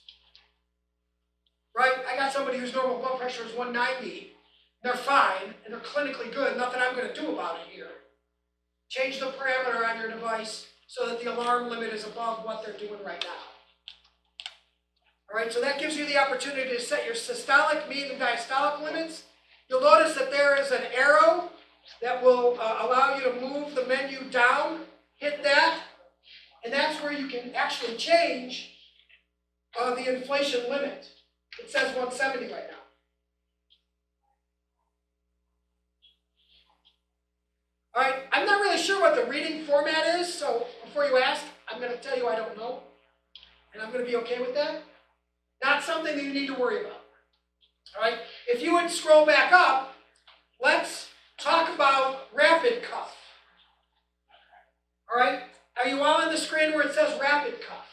Right? I got somebody whose normal blood pressure is 190. They're fine, and they're clinically good. Nothing I'm going to do about it here. Change the parameter on your device so that the alarm limit is above what they're doing right now. All right, so that gives you the opportunity to set your systolic, mean, and diastolic limits. You'll notice that there is an arrow that will allow you to move the menu down. Hit that, and that's where you can actually change the inflation limit. It says 170 right now. All right, I'm not really sure what the reading format is, so before you ask, I'm going to tell you I don't know, and I'm going to be okay with that. Not something that you need to worry about. All right, if you would scroll back up, let's talk about rapid cuff. All right, are you all on the screen where it says rapid cuff?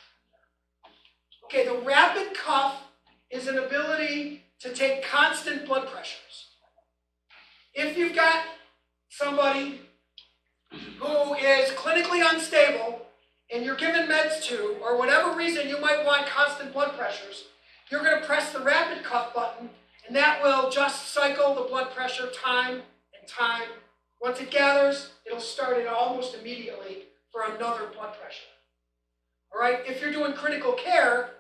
Okay, the rapid cuff is an ability to take constant blood pressures. If you've got somebody who is clinically unstable and you're given meds to, or whatever reason you might want constant blood pressures, you're going to press the rapid cuff button, and that will just cycle the blood pressure time and time. Once it gathers, it'll start it almost immediately for another blood pressure. All right, if you're doing critical care,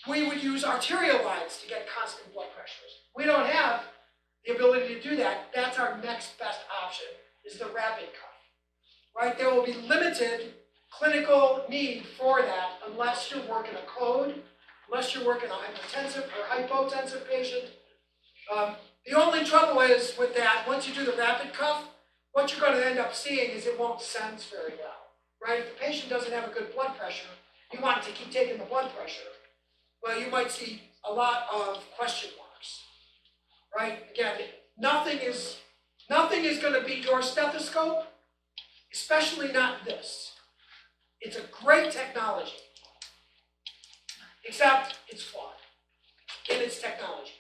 we would use arterial lines to get constant blood pressures. We don't have the ability to do that. That's our next best option, is the rapid cuff. Right, there will be limited clinical need for that unless you're working a code, unless you're working a hypertensive or hypotensive patient. The only trouble is with that, once you do the rapid cuff, what you're going to end up seeing is it won't sense very well. Right, if the patient doesn't have a good blood pressure, you want to keep taking the blood pressure. Well, you might see a lot of question marks, right? Again, nothing is going to beat your stethoscope, especially not this. It's a great technology, except it's flawed in its technology.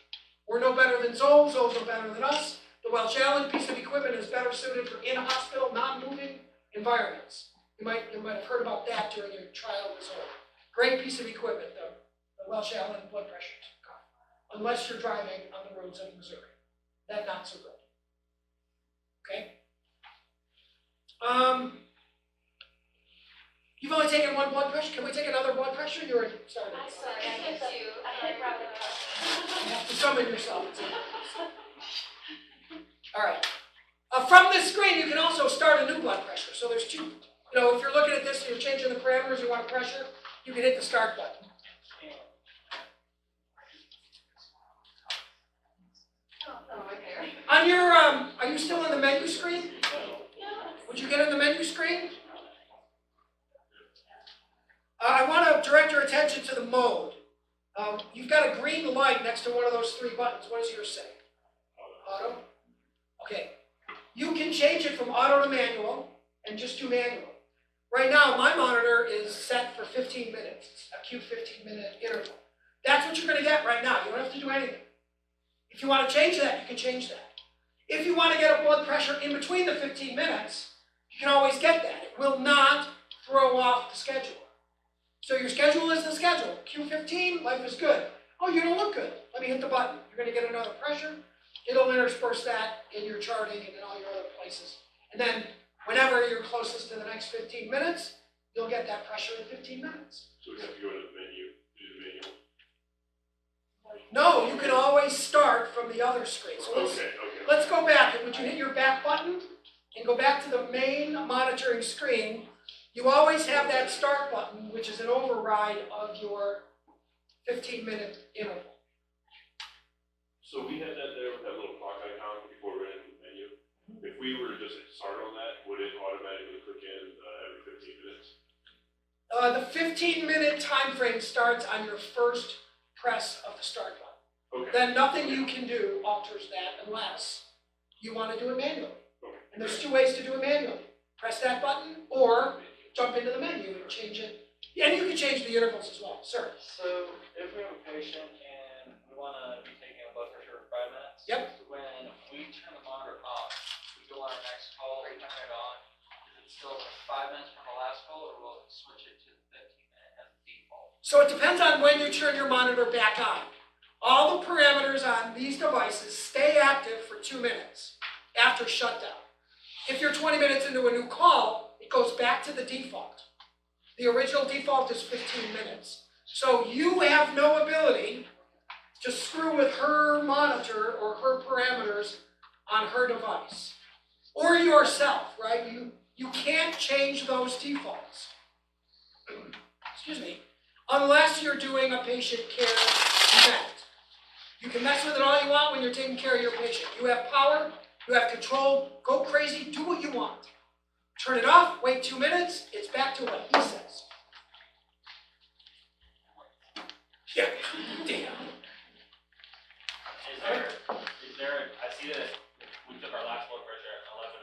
We're no better than Zoll. Zolls are better than us. The Welch Allen piece of equipment is better suited for in-hospital, non-moving environments. You might have heard about that during your trial with Zoll. Great piece of equipment, the Welch Allen blood pressure cuff, unless you're driving on the roads of Missouri. Then not so good. Okay? You've only taken one blood pressure. Can we take another blood pressure? You're sorry. I'm sorry, I hit you. I hit rapid cuff. You have to summon yourself. All right. From this screen, you can also start a new blood pressure. So there's two. You know, if you're looking at this and you're changing the parameters, you want pressure, you can hit the start button. Oh, right there. On your, are you still in the menu screen? Would you get in the menu screen? I want to direct your attention to the mode. You've got a green light next to one of those three buttons. What does yours say? Auto? Okay. You can change it from auto to manual and just do manual. Right now, my monitor is set for 15 minutes. It's a cute 15-minute interval. That's what you're going to get right now. You don't have to do anything. If you want to change that, you can change that. If you want to get a blood pressure in between the 15 minutes, you can always get that. It will not throw off the schedule. So your schedule is the schedule. Q15, life is good. Oh, you don't look good. Let me hit the button. You're going to get another pressure. It'll intersperse that in your charting and in all your other places. And then whenever you're closest to the next 15 minutes, you'll get that pressure in 15 minutes. So we have to go to the menu, do the manual? No, you can always start from the other screen. So Okay. let's go back. And would you hit your back button and go back to the main monitoring screen? You always have that start button, which is an override of your 15-minute interval. So we had that there with that little clock icon before we went into the menu. If we were to just hit start on that, would it automatically click in every 15 minutes? The 15-minute time frame starts on your first press of the start button. Okay. Then nothing you can do alters that unless you want to do it manually. Okay. And there's two ways to do it manually. Press that button or jump into the menu and change it. And you can change the intervals as well. Sir? So if we have a patient and we want to be taking a blood pressure for 5 minutes. Yep. When we turn the monitor off, we go on our next call, we turn it on. Is it still 5 minutes from the last call, or will it switch it to 15-minute as a default? So it depends on when you turn your monitor back on. All the parameters on these devices stay active for 2 minutes after shutdown. If you're 20 minutes into a new call, it goes back to the default. The original default is 15 minutes. So you have no ability to screw with her monitor or her parameters on her device. Or yourself, right? You can't change those defaults. Excuse me. Unless you're doing a patient care event. You can mess with it all you want when you're taking care of your patient. You have power, you have control, go crazy, do what you want. Turn it off, wait 2 minutes, it's back to what he says. Yeah, damn. Is there, I see that we took our last blood pressure at 11:09.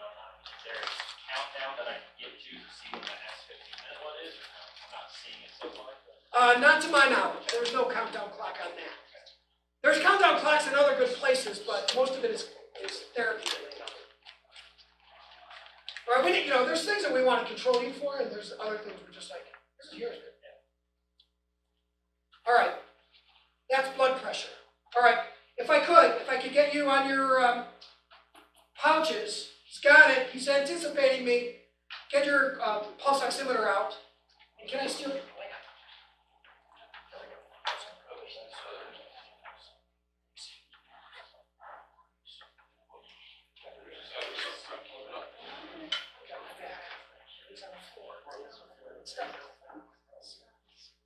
Is there a countdown that I can get to see when the next 15-minute one is, or no? I'm not seeing it so far. Not to my knowledge, there's no countdown clock on that. There's countdown clocks in other good places, but most of it is therapy related. Or there's things that we want to control you for, and there's other things we're just like, this is yours. All right, that's blood pressure. All right, if I could get you on your pouches. He's got it. He's anticipating me. Get your pulse oximeter out. And can I steal it?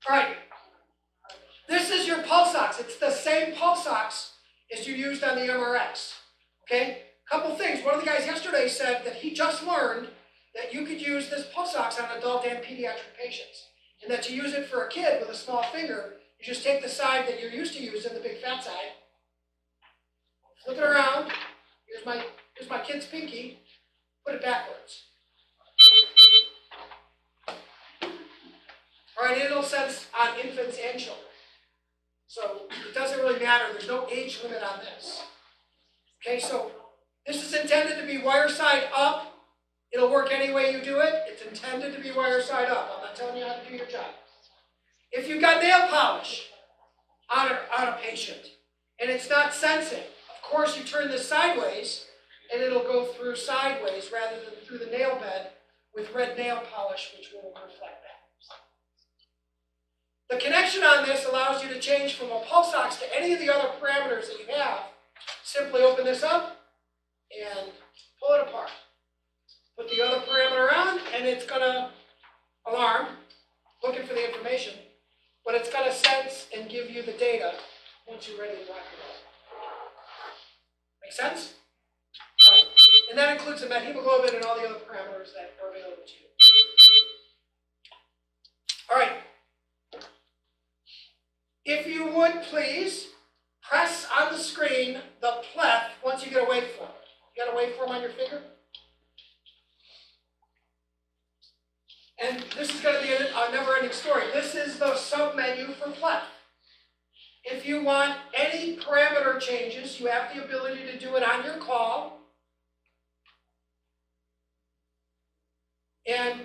All right. This is your pulse ox. It's the same pulse ox as you used on the MRX. Okay? Couple things. One of the guys yesterday said that he just learned that you could use this pulse ox on adult and pediatric patients. And that to use it for a kid with a small finger, you just take the side that you're used to using, the big fat side, flip it around. Here's my kid's pinky. Put it backwards. All right, it'll sense on infants and children. So it doesn't really matter. There's no age limit on this. Okay, so this is intended to be wire side up. It'll work any way you do it. It's intended to be wire side up. I'm not telling you how to do your job. If you've got nail polish on a patient and it's not sensing, of course you turn this sideways and it'll go through sideways rather than through the nail bed with red nail polish, which will reflect that. The connection on this allows you to change from a pulse ox to any of the other parameters that you have. Simply open this up and pull it apart. Put the other parameter on, and it's going to alarm, looking for the information, but it's going to sense and give you the data once you're ready to rock and roll. Make sense? All right. And that includes the methemoglobin and all the other parameters that are available to you. All right. If you would please, press on the screen the pleth once you get a waveform. You got a waveform on your finger? And this is going to be a never-ending story. This is the sub-menu for pleth. If you want any parameter changes, you have the ability to do it on your call. And